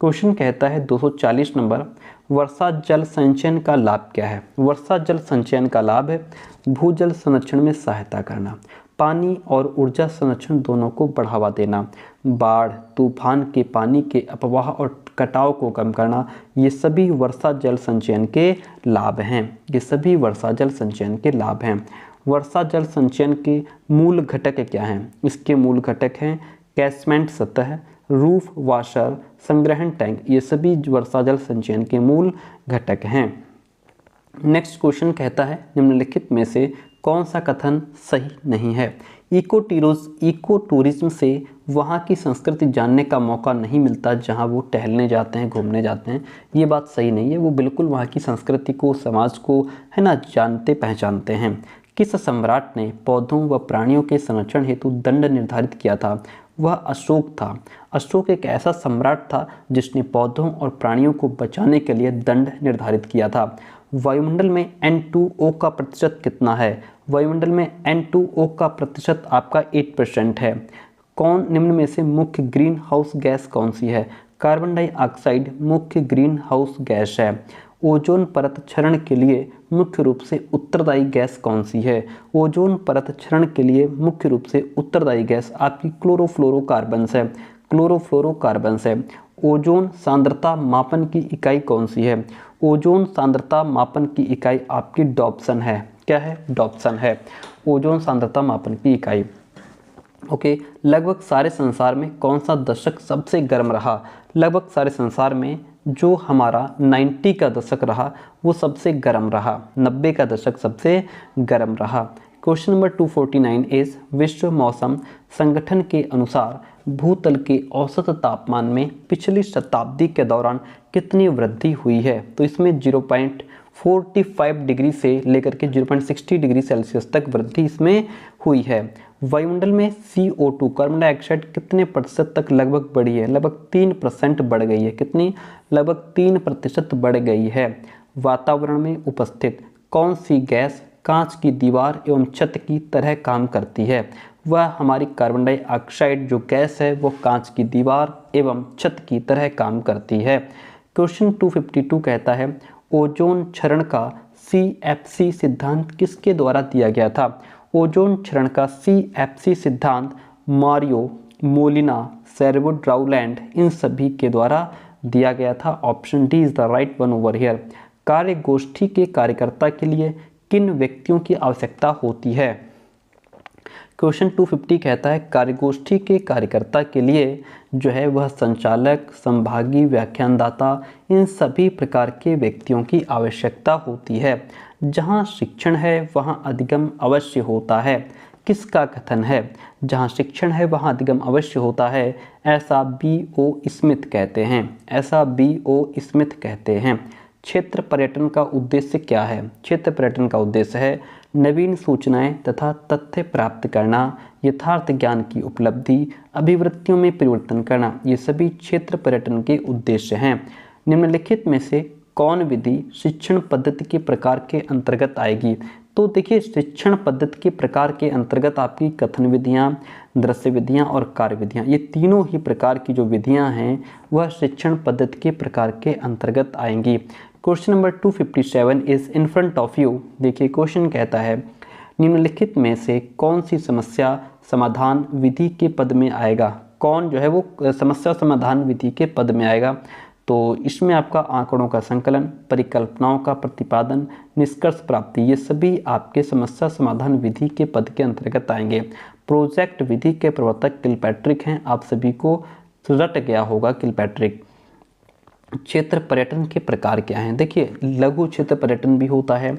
क्वेश्चन कहता है 240 नंबर, वर्षा जल संचयन का लाभ क्या है। वर्षा जल संचयन का लाभ है भूजल संरक्षण में सहायता करना, पानी और ऊर्जा संरक्षण दोनों को बढ़ावा देना, बाढ़ तूफान के पानी के अपवाह और कटाव को कम करना, ये सभी वर्षा जल संचयन के लाभ हैं। ये सभी वर्षा जल संचयन के लाभ हैं। वर्षा जल संचयन के मूल घटक क्या हैं। इसके मूल घटक हैं कैसमेंट सतह, रूफ वाशर, संग्रहण टैंक, ये सभी वर्षा जल संचयन के मूल घटक हैं। नेक्स्ट क्वेश्चन कहता है निम्नलिखित में से कौन सा कथन सही नहीं है। इको टूरिज्म से वहाँ की संस्कृति जानने का मौका नहीं मिलता जहाँ वो टहलने जाते हैं, घूमने जाते हैं, ये बात सही नहीं है। वो बिल्कुल वहाँ की संस्कृति को, समाज को है ना जानते पहचानते हैं। किस सम्राट ने पौधों व प्राणियों के संरक्षण हेतु दंड निर्धारित किया था। वह अशोक था। अशोक एक ऐसा सम्राट था जिसने पौधों और प्राणियों को बचाने के लिए दंड निर्धारित किया था। वायुमंडल में N2O का प्रतिशत कितना है। वायुमंडल में N2O का प्रतिशत आपका 8% है। कौन निम्न में से मुख्य ग्रीन हाउस गैस कौन सी है। कार्बन डाइऑक्साइड मुख्य ग्रीन हाउस गैस है। ओजोन परत क्षरण के लिए मुख्य रूप से उत्तरदायी गैस कौन सी है। ओजोन परत क्षरण के लिए मुख्य रूप से उत्तरदायी गैस आपकी क्लोरोफ्लोरोकार्बन्स है। क्लोरोफ्लोरोकार्बन्स है। ओजोन सांद्रता मापन की इकाई कौन सी है। ओजोन सांद्रता मापन की इकाई आपकी डॉप्सन है। क्या है। डॉप्सन है ओजोन सांद्रता मापन की इकाई। ओके, लगभग सारे संसार में कौन सा दशक सबसे गर्म रहा। लगभग सारे संसार में जो हमारा 90 का दशक रहा वो सबसे गर्म रहा। 90 का दशक सबसे गर्म रहा। क्वेश्चन नंबर 249 इज विश्व मौसम संगठन के अनुसार भूतल के औसत तापमान में पिछली शताब्दी के दौरान कितनी वृद्धि हुई है। तो इसमें 0.45 डिग्री से लेकर के 0.60 डिग्री सेल्सियस तक वृद्धि इसमें हुई है। वायुमंडल में CO2 कार्बन डाइऑक्साइड कितने प्रतिशत तक लगभग बढ़ी है। लगभग 3% बढ़ गई है। कितनी। लगभग 3% बढ़ गई है। वातावरण में उपस्थित कौन सी गैस कांच की दीवार एवं छत की तरह काम करती है। वह हमारी कार्बन डाइऑक्साइड जो गैस है वो कांच की दीवार एवं छत की तरह काम करती है। क्वेश्चन 252 कहता है ओजोन क्षरण का CFC सिद्धांत किसके द्वारा दिया गया था। ओजोन क्षरण का CFC सिद्धांत मारियो मोलिना, शेरवुड राउलैंड, इन सभी के द्वारा दिया गया था। Option D is the right one over here. कार्यगोष्ठी के कार्यकर्ता के लिए किन व्यक्तियों की आवश्यकता होती है। क्वेश्चन 250 कहता है कार्यगोष्ठी के कार्यकर्ता के लिए जो है वह संचालक, संभागी, व्याख्यानदाता, इन सभी प्रकार के व्यक्तियों की आवश्यकता होती है। जहाँ शिक्षण है वहाँ अधिगम अवश्य होता है। किसका कथन है। जहाँ शिक्षण है वहाँ अधिगम अवश्य होता है, ऐसा B.O. स्मिथ कहते हैं। ऐसा B.O. स्मिथ कहते हैं। क्षेत्र पर्यटन का उद्देश्य क्या है। क्षेत्र पर्यटन का उद्देश्य है नवीन सूचनाएं तथा तथ्य प्राप्त करना, यथार्थ ज्ञान की उपलब्धि, अभिवृत्तियों में परिवर्तन करना, ये सभी क्षेत्र पर्यटन के उद्देश्य हैं। निम्नलिखित में से कौन विधि शिक्षण पद्धति के प्रकार के अंतर्गत आएगी। तो देखिए शिक्षण पद्धति के प्रकार के अंतर्गत आपकी कथन विधियाँ, दृश्य विधियाँ और कार्य विधियाँ, ये तीनों ही प्रकार की जो विधियाँ हैं वह शिक्षण पद्धति के प्रकार के अंतर्गत आएंगी। Question number 257 is in front of you. देखिए क्वेश्चन कहता है निम्नलिखित में से कौन सी समस्या समाधान विधि के पद में आएगा। कौन जो है वो समस्या समाधान विधि के पद में आएगा। तो इसमें आपका आंकड़ों का संकलन, परिकल्पनाओं का प्रतिपादन, निष्कर्ष प्राप्ति, ये सभी आपके समस्या समाधान विधि के पद के अंतर्गत आएंगे। प्रोजेक्ट विधि के प्रवर्तक किलपैट्रिक हैं, आप सभी को रट गया होगा किलपैट्रिक। क्षेत्र पर्यटन के प्रकार क्या हैं। देखिए लघु क्षेत्र पर्यटन भी होता है,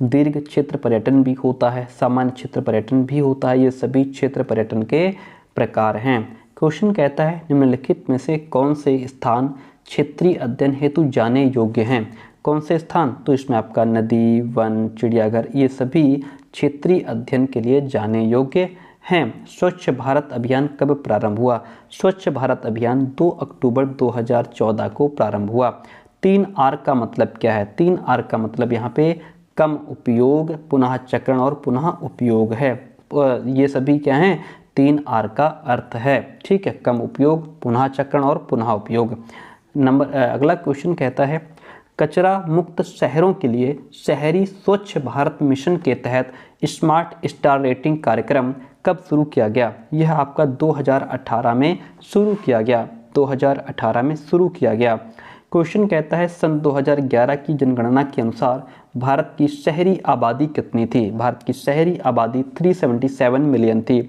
दीर्घ क्षेत्र पर्यटन भी होता है, सामान्य क्षेत्र पर्यटन भी होता है, ये सभी क्षेत्र पर्यटन के प्रकार हैं। क्वेश्चन कहता है निम्नलिखित में से कौन से स्थान क्षेत्रीय अध्ययन हेतु जाने योग्य हैं। कौन से स्थान, तो इसमें आपका नदी, वन, चिड़ियाघर, ये सभी क्षेत्रीय अध्ययन के लिए जाने योग्य हैं। स्वच्छ भारत अभियान कब प्रारंभ हुआ। स्वच्छ भारत अभियान 2 अक्टूबर 2014 को प्रारंभ हुआ। 3R का मतलब क्या है। 3R का मतलब यहाँ पे कम उपयोग, पुनः चक्रण और पुनः उपयोग है। ये सभी क्या हैं, 3R का अर्थ है। ठीक है, कम उपयोग, पुनः चक्रण और पुनः उपयोग। अगला क्वेश्चन कहता है कचरा मुक्त शहरों के लिए शहरी स्वच्छ भारत मिशन के तहत स्मार्ट स्टार रेटिंग कार्यक्रम कब शुरू किया गया। यह आपका 2018 में शुरू किया गया। 2018 में शुरू किया गया। क्वेश्चन कहता है सन 2011 की जनगणना के अनुसार भारत की शहरी आबादी कितनी थी। भारत की शहरी आबादी 377 मिलियन थी।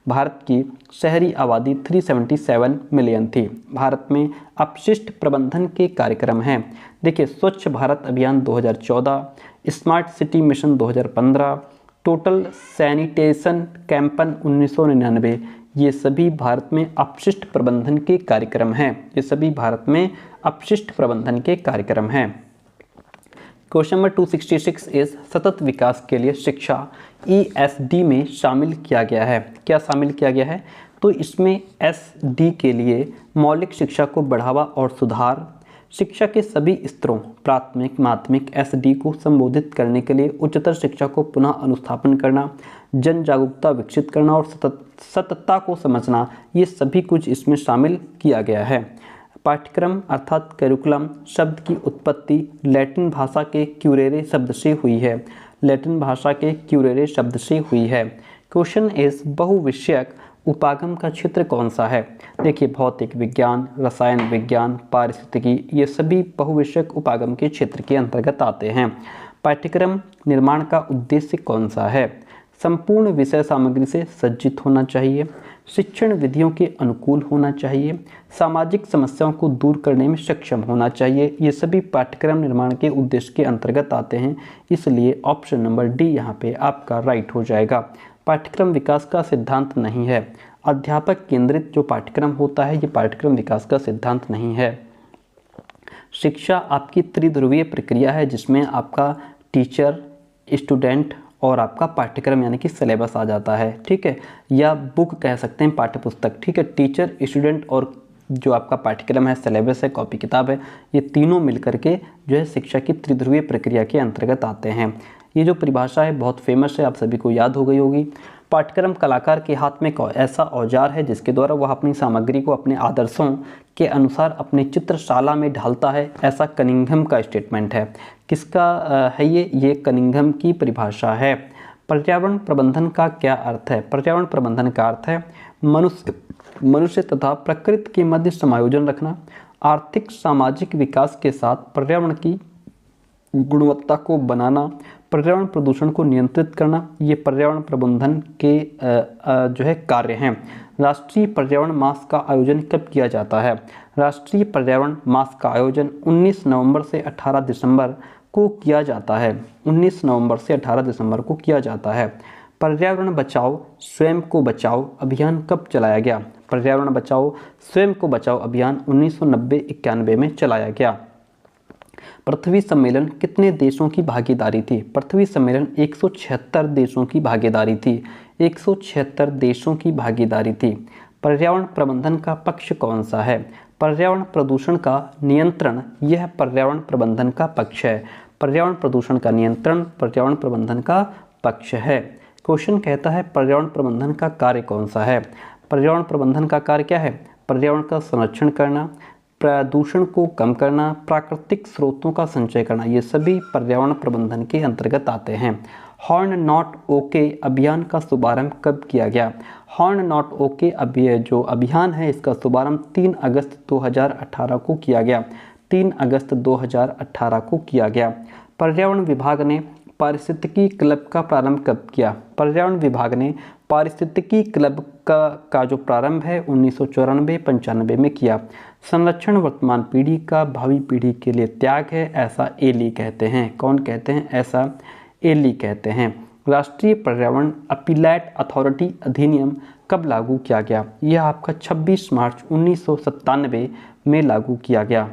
भारत की शहरी आबादी 377 मिलियन थी। भारत में अपशिष्ट प्रबंधन के कार्यक्रम हैं। देखिए स्वच्छ Bharat Abhiyan 2014, smart city mission 2015, total sanitation campaign 1999, ये सभी भारत में अपशिष्ट प्रबंधन के कार्यक्रम हैं। ये सभी भारत में अपशिष्ट प्रबंधन के कार्यक्रम हैं। क्वेश्चन नंबर 266 इज सतत विकास के लिए शिक्षा ESD में शामिल किया गया है। क्या शामिल किया गया है, तो इसमें SD के लिए मौलिक शिक्षा को बढ़ावा और सुधार, शिक्षा के सभी स्तरों प्राथमिक, माध्यमिक, SD को संबोधित करने के लिए उच्चतर शिक्षा को पुनः अनुस्थापन करना, जन जागरूकता विकसित करना और सततता को समझना, ये सभी कुछ इसमें शामिल किया गया है। पाठ्यक्रम अर्थात करिकुलम शब्द की उत्पत्ति लैटिन भाषा के क्यूरेरे शब्द से हुई है। लैटिन भाषा के क्यूरेरे शब्द से हुई है। क्वेश्चन इज बहुविषयक उपागम का क्षेत्र कौन सा है। देखिए भौतिक विज्ञान, रसायन विज्ञान, पारिस्थितिकी, ये सभी बहुविषयक उपागम के क्षेत्र के अंतर्गत आते हैं। पाठ्यक्रम निर्माण का उद्देश्य कौन सा है। संपूर्ण विषय सामग्री से सज्जित होना चाहिए, शिक्षण विधियों के अनुकूल होना चाहिए, सामाजिक समस्याओं को दूर करने में सक्षम होना चाहिए, ये सभी पाठ्यक्रम निर्माण के उद्देश्य के अंतर्गत आते हैं। इसलिए ऑप्शन नंबर डी यहाँ पे आपका राइट हो जाएगा। पाठ्यक्रम विकास का सिद्धांत नहीं है। अध्यापक केंद्रित जो पाठ्यक्रम होता है ये पाठ्यक्रम विकास का सिद्धांत नहीं है। शिक्षा आपकी त्रिध्रुवीय प्रक्रिया है जिसमें आपका टीचर, स्टूडेंट और आपका पाठ्यक्रम यानी कि सिलेबस आ जाता है। ठीक है, या बुक कह सकते हैं, पाठ्य पुस्तक। ठीक है, टीचर, स्टूडेंट और जो आपका पाठ्यक्रम है, सिलेबस है, कॉपी किताब है, ये तीनों मिलकर के जो है शिक्षा की त्रिध्रुवीय प्रक्रिया के अंतर्गत आते हैं। ये जो परिभाषा है बहुत फेमस है, आप सभी को याद हो गई होगी। पाठ्यक्रम कलाकार के हाथ में एक ऐसा औजार है जिसके द्वारा वह अपनी सामग्री को अपने आदर्शों के अनुसार अपनी चित्रशाला में ढालता है, ऐसा कनिंघम का स्टेटमेंट है। किसका है ये कनिंघम की परिभाषा है। पर्यावरण प्रबंधन का क्या अर्थ है। पर्यावरण प्रबंधन का अर्थ है मनुष्य तथा प्रकृति के मध्य समायोजन रखना, आर्थिक सामाजिक विकास के साथ पर्यावरण की गुणवत्ता को बनाना, पर्यावरण प्रदूषण को नियंत्रित करना, ये पर्यावरण प्रबंधन के जो है कार्य हैं। राष्ट्रीय पर्यावरण मास का आयोजन कब किया जाता है। राष्ट्रीय पर्यावरण मास का आयोजन 19 नवंबर से 18 दिसंबर को किया जाता है। 19 नवंबर से 18 दिसंबर को किया जाता है। पर्यावरण बचाओ स्वयं को बचाओ अभियान कब चलाया गया। पर्यावरण बचाओ स्वयं को बचाओ अभियान 1990-91 में चलाया गया। पृथ्वी सम्मेलन कितने देशों की भागीदारी थी। पृथ्वी सम्मेलन 176 देशों की भागीदारी थी। 176 देशों की भागीदारी थी। पर्यावरण प्रबंधन का पक्ष कौन सा है। पर्यावरण प्रदूषण का नियंत्रण, यह पर्यावरण प्रबंधन का पक्ष है। पर्यावरण प्रदूषण का नियंत्रण पर्यावरण प्रबंधन का पक्ष है। क्वेश्चन कहता है पर्यावरण प्रबंधन का कार्य कौन सा है। पर्यावरण प्रबंधन का कार्य क्या है? पर्यावरण का संरक्षण करना, प्रदूषण को कम करना, प्राकृतिक स्रोतों का संचय करना, ये सभी पर्यावरण प्रबंधन के अंतर्गत आते हैं। हॉर्न नॉट ओके अभियान का शुभारंभ कब किया गया? हॉर्न नॉट ओके जो अभियान है इसका शुभारंभ 3 अगस्त 2018 को किया गया। 3 अगस्त 2018 को किया गया। पर्यावरण विभाग ने पारिस्थितिकी क्लब का प्रारंभ कब किया? पर्यावरण विभाग ने पारिस्थितिकी क्लब का जो प्रारंभ है 1994-95 में किया। संरक्षण वर्तमान पीढ़ी का भावी पीढ़ी के लिए त्याग है, ऐसा एली कहते हैं। कौन कहते हैं? ऐसा एली कहते हैं। राष्ट्रीय पर्यावरण अपीलेट अथॉरिटी अधिनियम कब लागू किया गया? यह आपका 26 मार्च 1997 में लागू किया गया।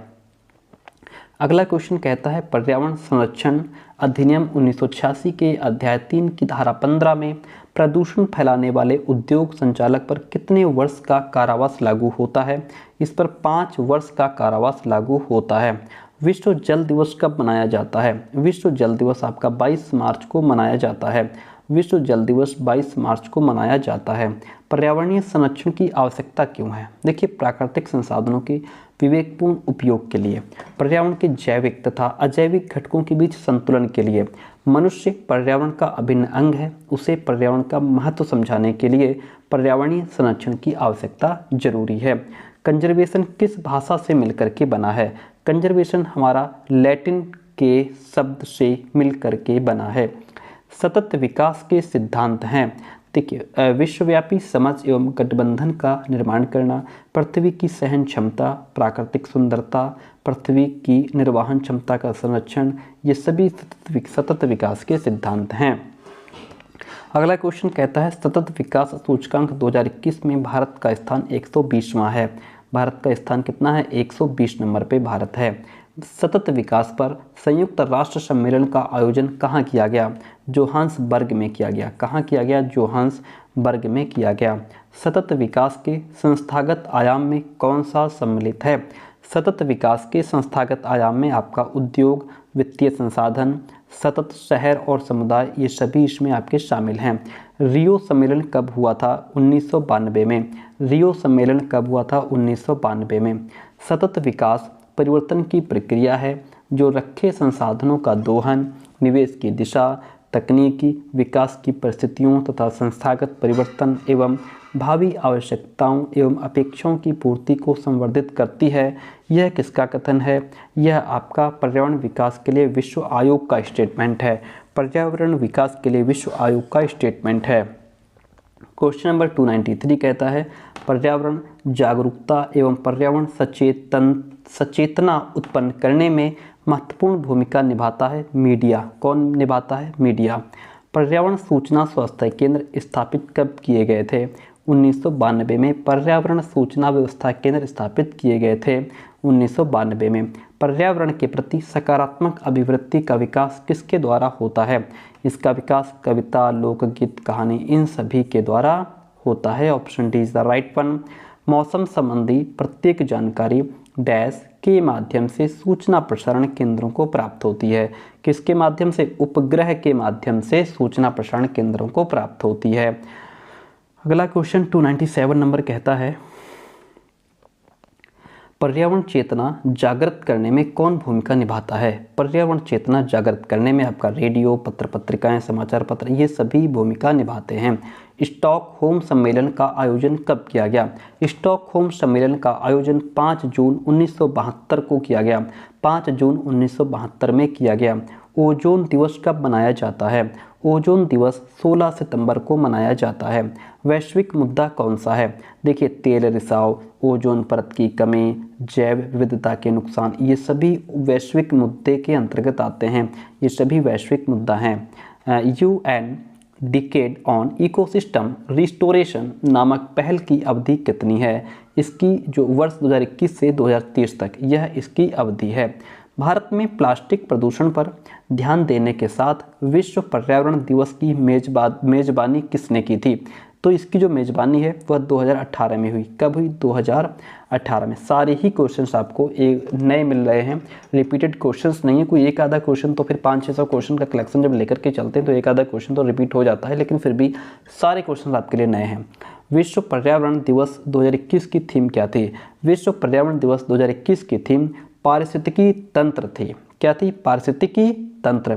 अगला क्वेश्चन कहता है पर्यावरण संरक्षण अधिनियम 1986 के अध्याय 3 की धारा 15 में प्रदूषण फैलाने वाले उद्योग संचालक पर कितने वर्ष का कारावास लागू होता है? इस पर 5 वर्ष का कारावास लागू होता है। विश्व जल दिवस कब मनाया जाता है? विश्व जल दिवस आपका 22 मार्च को मनाया जाता है। विश्व जल दिवस 22 मार्च को मनाया जाता है। पर्यावरणीय संरक्षण की आवश्यकता क्यों है? देखिए, प्राकृतिक संसाधनों के विवेकपूर्ण उपयोग के लिए, पर्यावरण के जैविक तथा अजैविक घटकों के बीच संतुलन के लिए, मनुष्य पर्यावरण का अभिन्न अंग है, उसे पर्यावरण का महत्व समझाने के लिए पर्यावरणीय संरक्षण की आवश्यकता जरूरी है। कंजर्वेशन किस भाषा से मिलकर के बना है? कंजर्वेशन हमारा लैटिन के शब्द से मिलकर के बना है। सतत विकास के सिद्धांत हैं। देखिए, विश्वव्यापी समझ एवं गठबंधन का निर्माण करना, पृथ्वी की सहन क्षमता, प्राकृतिक सुंदरता, पृथ्वी की निर्वहन क्षमता का संरक्षण, ये सभी सतत विकास के सिद्धांत हैं। अगला क्वेश्चन कहता है सतत विकास सूचकांक 2021 में भारत का स्थान 120वां है। भारत का स्थान कितना है? 120 नंबर पे भारत है। सतत विकास पर संयुक्त राष्ट्र सम्मेलन का आयोजन कहाँ किया गया? जोहान्सबर्ग में किया गया। कहाँ किया गया? जोहान्सबर्ग में किया गया। सतत विकास के संस्थागत आयाम में कौन सा सम्मिलित है? सतत विकास के संस्थागत आयाम में आपका उद्योग, वित्तीय संसाधन, सतत शहर और समुदाय, ये सभी इसमें आपके शामिल हैं। रियो सम्मेलन कब हुआ था? 1992 में। रियो सम्मेलन कब हुआ था? 1992 में। सतत विकास परिवर्तन की प्रक्रिया है जो रखे संसाधनों का दोहन, निवेश की दिशा, तकनीकी विकास की परिस्थितियों तथा संस्थागत परिवर्तन एवं भावी आवश्यकताओं एवं अपेक्षाओं की पूर्ति को संवर्धित करती है। यह किसका कथन है? यह आपका पर्यावरण विकास के लिए विश्व आयोग का स्टेटमेंट है। पर्यावरण विकास के लिए विश्व आयोग का स्टेटमेंट है। क्वेश्चन नंबर 293 कहता है पर्यावरण जागरूकता एवं पर्यावरण सचेतना उत्पन्न करने में महत्वपूर्ण भूमिका निभाता है मीडिया। कौन निभाता है? मीडिया। पर्यावरण सूचना स्वास्थ्य केंद्र स्थापित कब किए गए थे? 1992 में। पर्यावरण सूचना व्यवस्था केंद्र स्थापित किए गए थे 1992 में। पर्यावरण के प्रति सकारात्मक अभिवृत्ति का विकास किसके द्वारा होता है? इसका विकास कविता, लोकगीत, कहानी, इन सभी के द्वारा होता है। Option D is the right one. मौसम संबंधी प्रत्येक जानकारी डैश के माध्यम से सूचना प्रसारण केंद्रों को प्राप्त होती है। किसके माध्यम से? उपग्रह के माध्यम से सूचना प्रसारण केंद्रों को प्राप्त होती है। अगला क्वेश्चन 297 नंबर कहता है पर्यावरण चेतना जागृत करने में कौन भूमिका निभाता है? पर्यावरण चेतना जागृत करने में आपका रेडियो, पत्र पत्रिकाएं, समाचार पत्र, ये सभी भूमिका निभाते हैं। स्टॉकहोम सम्मेलन का आयोजन कब किया गया? स्टॉकहोम सम्मेलन का आयोजन 5 जून 1972 को किया गया। 5 जून 1972 में किया गया। ओजोन दिवस कब मनाया जाता है? ओजोन दिवस 16 सितंबर को मनाया जाता है। वैश्विक मुद्दा कौन सा है? देखिए, तेल रिसाव, ओजोन परत की कमी, जैव विविधता के नुकसान, ये सभी वैश्विक मुद्दे के अंतर्गत आते हैं। ये सभी वैश्विक मुद्दा हैं। UN decade on ecosystem restoration नामक पहल की अवधि कितनी है? इसकी जो वर्ष 2021 से 2030 तक यह इसकी अवधि है। भारत में प्लास्टिक प्रदूषण पर ध्यान देने के साथ विश्व पर्यावरण दिवस की मेजबानी किसने की थी? तो इसकी जो मेज़बानी है वह 2018 में हुई। कब हुई? 2018 में। सारे ही क्वेश्चंस आपको एक नए मिल रहे हैं, रिपीटेड क्वेश्चंस नहीं है। कोई एक आधा क्वेश्चन तो फिर 500-600 क्वेश्चन का कलेक्शन जब लेकर के चलते हैं तो एक आधा क्वेश्चन तो रिपीट हो जाता है, लेकिन फिर भी सारे क्वेश्चन आपके लिए नए हैं। विश्व पर्यावरण दिवस 2021 की थीम क्या थी? विश्व पर्यावरण दिवस 2021 की थीम पारिस्थितिकी तंत्र थी। क्या थी? पारिस्थितिकी तंत्र।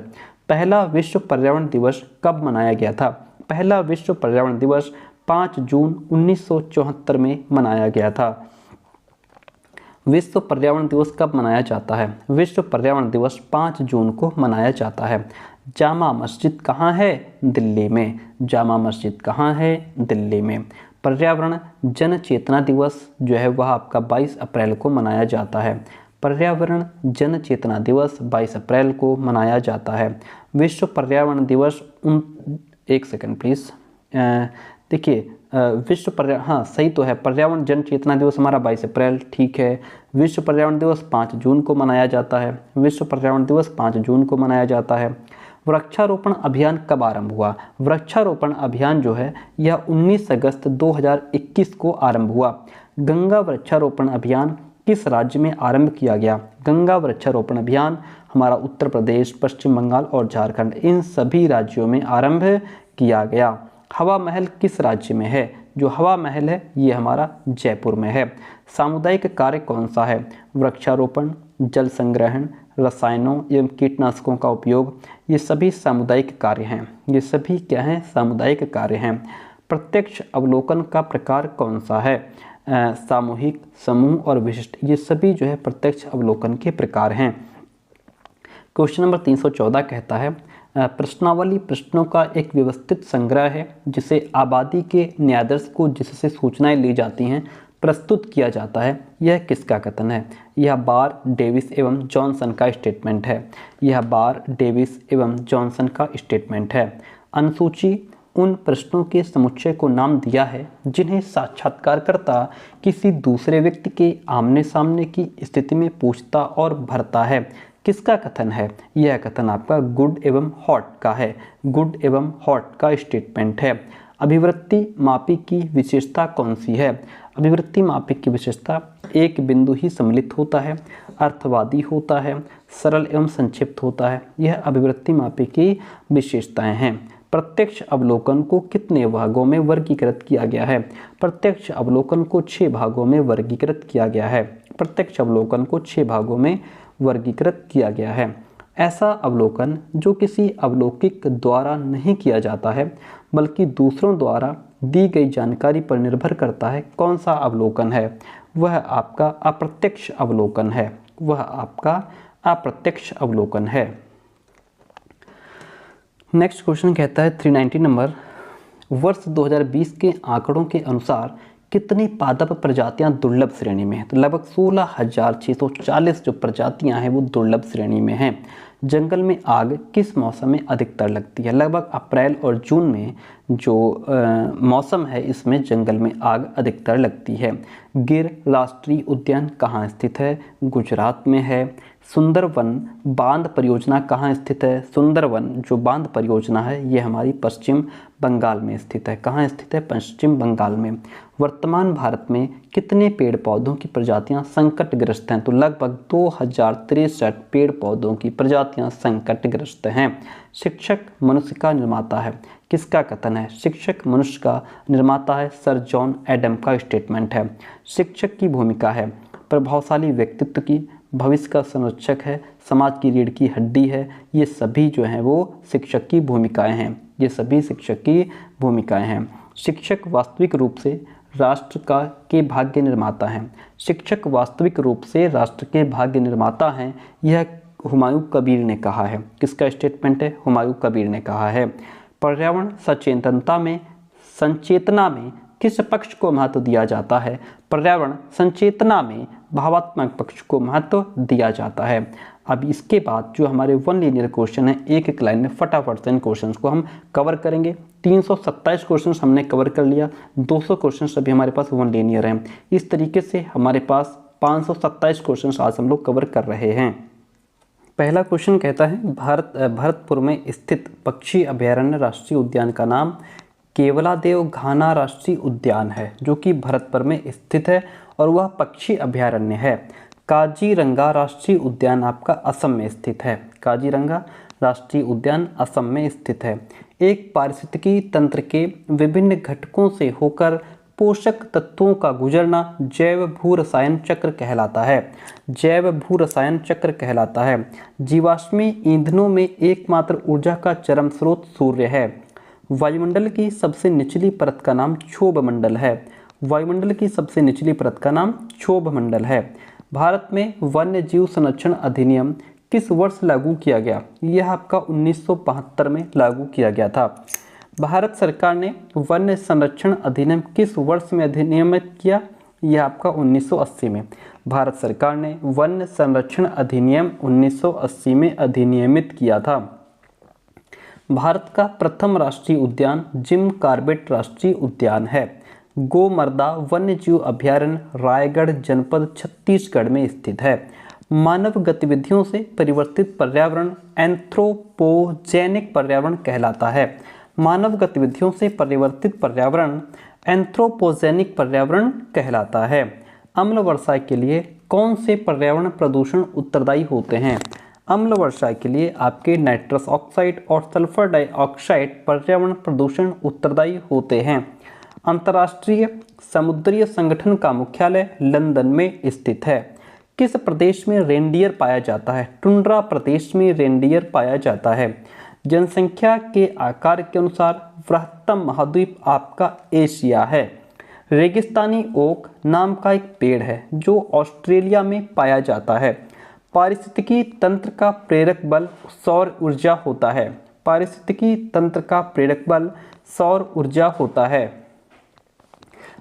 पहला विश्व पर्यावरण दिवस कब मनाया गया था? पहला विश्व पर्यावरण दिवस 5 जून 1974 में मनाया गया था। विश्व पर्यावरण दिवस कब मनाया जाता है? विश्व पर्यावरण दिवस 5 जून को मनाया जाता है। जामा मस्जिद कहाँ है? दिल्ली में। जामा मस्जिद कहाँ है? दिल्ली में। पर्यावरण जन चेतना दिवस जो है वह आपका 22 अप्रैल को मनाया जाता है। पर्यावरण जन चेतना दिवस 22 अप्रैल को मनाया जाता है। विश्व पर्यावरण दिवस एक सेकंड प्लीज़, देखिए विश्व पर्यावरण, हाँ सही तो है, पर्यावरण जन चेतना दिवस हमारा 22 अप्रैल, ठीक है। विश्व पर्यावरण दिवस 5 जून को मनाया जाता है। विश्व पर्यावरण दिवस 5 जून को मनाया जाता है। वृक्षारोपण अभियान कब आरंभ हुआ? वृक्षारोपण अभियान जो है यह 19 अगस्त 2021 को आरंभ हुआ। गंगा वृक्षारोपण अभियान किस राज्य में आरंभ किया गया? गंगा वृक्षारोपण अभियान हमारा उत्तर प्रदेश, पश्चिम बंगाल और झारखंड, इन सभी राज्यों में आरंभ किया गया। हवा महल किस राज्य में है? जो हवा महल है ये हमारा जयपुर में है। सामुदायिक कार्य कौन सा है? वृक्षारोपण, जल संग्रहण, रसायनों एवं कीटनाशकों का उपयोग, ये सभी सामुदायिक कार्य हैं। ये सभी क्या हैं? सामुदायिक कार्य हैं। प्रत्यक्ष अवलोकन का प्रकार कौन सा है? सामूहिक, समूह और विशिष्ट, ये सभी जो है प्रत्यक्ष अवलोकन के प्रकार हैं। क्वेश्चन नंबर 314 कहता है प्रश्नावली प्रश्नों का एक व्यवस्थित संग्रह है जिसे आबादी के न्यायाधीश को जिससे सूचनाएं ली जाती हैं प्रस्तुत किया जाता है, यह किसका कथन है? यह बार, डेविस एवं जॉनसन का स्टेटमेंट है। यह बार, डेविस एवं जॉनसन का स्टेटमेंट है। अनुसूची उन प्रश्नों के समुच्चय को नाम दिया है जिन्हें साक्षात्कारकर्ता किसी दूसरे व्यक्ति के आमने सामने की स्थिति में पूछता और भरता है। किसका कथन है? यह कथन आपका गुड एवं हॉट का है। गुड एवं हॉट का स्टेटमेंट है। अभिवृत्ति मापी की विशेषता कौन सी है? अभिवृत्ति मापी की विशेषता एक बिंदु ही सम्मिलित होता है, अर्थवादी होता है, सरल एवं संक्षिप्त होता है। यह अभिवृत्ति मापी की विशेषताएं हैं। प्रत्यक्ष अवलोकन को कितने भागों में वर्गीकृत किया गया है? प्रत्यक्ष अवलोकन को 6 भागों में वर्गीकृत किया गया है। प्रत्यक्ष अवलोकन को 6 भागों में वर्गीकृत किया गया है। ऐसा अवलोकन जो किसी अवलोकिक द्वारा नहीं किया जाता है बल्कि दूसरों द्वारा दी गई जानकारी पर निर्भर करता है, कौन सा अवलोकन है? वह आपका अप्रत्यक्ष अवलोकन है। वह आपका अप्रत्यक्ष अवलोकन है। नेक्स्ट क्वेश्चन कहता है 390 नंबर, वर्ष 2020 के आंकड़ों के अनुसार कितनी पादप प्रजातियां दुर्लभ श्रेणी में हैं? तो लगभग 16,640 जो प्रजातियां हैं वो दुर्लभ श्रेणी में हैं। जंगल में आग किस मौसम में अधिकतर लगती है? लगभग अप्रैल और जून में जो मौसम है इसमें जंगल में आग अधिकतर लगती है। गिर राष्ट्रीय उद्यान कहाँ स्थित है? गुजरात में है। सुंदरवन बांध परियोजना कहाँ स्थित है? सुंदरवन जो बांध परियोजना है ये हमारी पश्चिम बंगाल में स्थित है। कहाँ स्थित है? पश्चिम बंगाल में। वर्तमान भारत में कितने पेड़ पौधों की प्रजातियां संकटग्रस्त हैं? तो लगभग 2063 पेड़ पौधों की प्रजातियां संकटग्रस्त हैं। शिक्षक मनुष्य का निर्माता है, किसका कथन है? शिक्षक मनुष्य का निर्माता है, सर जॉन एडम का स्टेटमेंट है। शिक्षक की भूमिका है प्रभावशाली व्यक्तित्व की, भविष्य का संरक्षक है, समाज की रीढ़ की हड्डी है। ये सभी जो हैं वो शिक्षक की भूमिकाएं हैं। ये सभी शिक्षक की भूमिकाएं हैं। शिक्षक वास्तविक रूप से राष्ट्र के भाग्य निर्माता हैं। शिक्षक वास्तविक रूप से राष्ट्र के भाग्य निर्माता हैं, यह हुमायूं कबीर ने कहा है। किसका स्टेटमेंट है? हुमायूं कबीर ने कहा है। पर्यावरण संचेतना में किस पक्ष को महत्व दिया जाता है? पर्यावरण संचेतना में भावात्मक पक्ष को महत्व दिया जाता है। अब इसके बाद जो हमारे वन लीनियर क्वेश्चन है, एक एक लाइन में फटाफट से इन क्वेश्चंस को हम कवर करेंगे। 327 क्वेश्चंस हमने कवर कर लिया, 200 क्वेश्चंस अभी हमारे पास वन लीनियर हैं। इस तरीके से हमारे पास 527 क्वेश्चंस आज हम लोग कवर कर रहे हैं। पहला क्वेश्चन कहता है भरतपुर में स्थित पक्षी अभयारण्य राष्ट्रीय उद्यान का नाम केवलादेव घाना राष्ट्रीय उद्यान है जो कि भरतपुर में स्थित है और वह पक्षी अभयारण्य है। काजीरंगा राष्ट्रीय उद्यान आपका असम में स्थित है। काजीरंगा राष्ट्रीय उद्यान असम में स्थित है। एक पारिस्थितिकी तंत्र के विभिन्न घटकों से होकर पोषक तत्वों का गुजरना जैव भू रसायन चक्र कहलाता है। जैव भू रसायन चक्र कहलाता है। जीवाश्मी ईंधनों में एकमात्र ऊर्जा का चरम स्रोत सूर्य है। वायुमंडल की सबसे निचली परत का नाम क्षोभ मंडल है। वायुमंडल की सबसे निचली परत का नाम क्षोभ मंडल है। भारत में वन्य जीव संरक्षण अधिनियम किस वर्ष लागू किया गया? यह आपका 1972 में लागू किया गया था। भारत सरकार ने वन्य संरक्षण अधिनियम किस वर्ष में अधिनियमित किया? यह आपका 1980 में। भारत सरकार ने वन्य संरक्षण अधिनियम 1980 में अधिनियमित किया था। भारत का प्रथम राष्ट्रीय उद्यान जिम कॉर्बेट राष्ट्रीय उद्यान है। गोमर्दा वन्यजीव अभयारण्य रायगढ़ जनपद छत्तीसगढ़ में स्थित है। मानव गतिविधियों से परिवर्तित पर्यावरण एंथ्रोपोजेनिक पर्यावरण कहलाता है। मानव गतिविधियों से परिवर्तित पर्यावरण एंथ्रोपोजेनिक पर्यावरण कहलाता है। अम्ल वर्षा के लिए कौन से पर्यावरण प्रदूषण उत्तरदायी होते हैं? अम्ल वर्षा के लिए आपके नाइट्रस ऑक्साइड और सल्फर डाइऑक्साइड पर्यावरण प्रदूषण उत्तरदायी होते हैं। अंतर्राष्ट्रीय समुद्रीय संगठन का मुख्यालय लंदन में स्थित है। किस प्रदेश में रेनडियर पाया जाता है? टुंड्रा प्रदेश में रेनडियर पाया जाता है। जनसंख्या के आकार के अनुसार बृहत्तम महाद्वीप आपका एशिया है। रेगिस्तानी ओक नाम का एक पेड़ है जो ऑस्ट्रेलिया में पाया जाता है। पारिस्थितिकी तंत्र का प्रेरक बल सौर ऊर्जा होता है। पारिस्थितिकी तंत्र का प्रेरक बल सौर ऊर्जा होता है।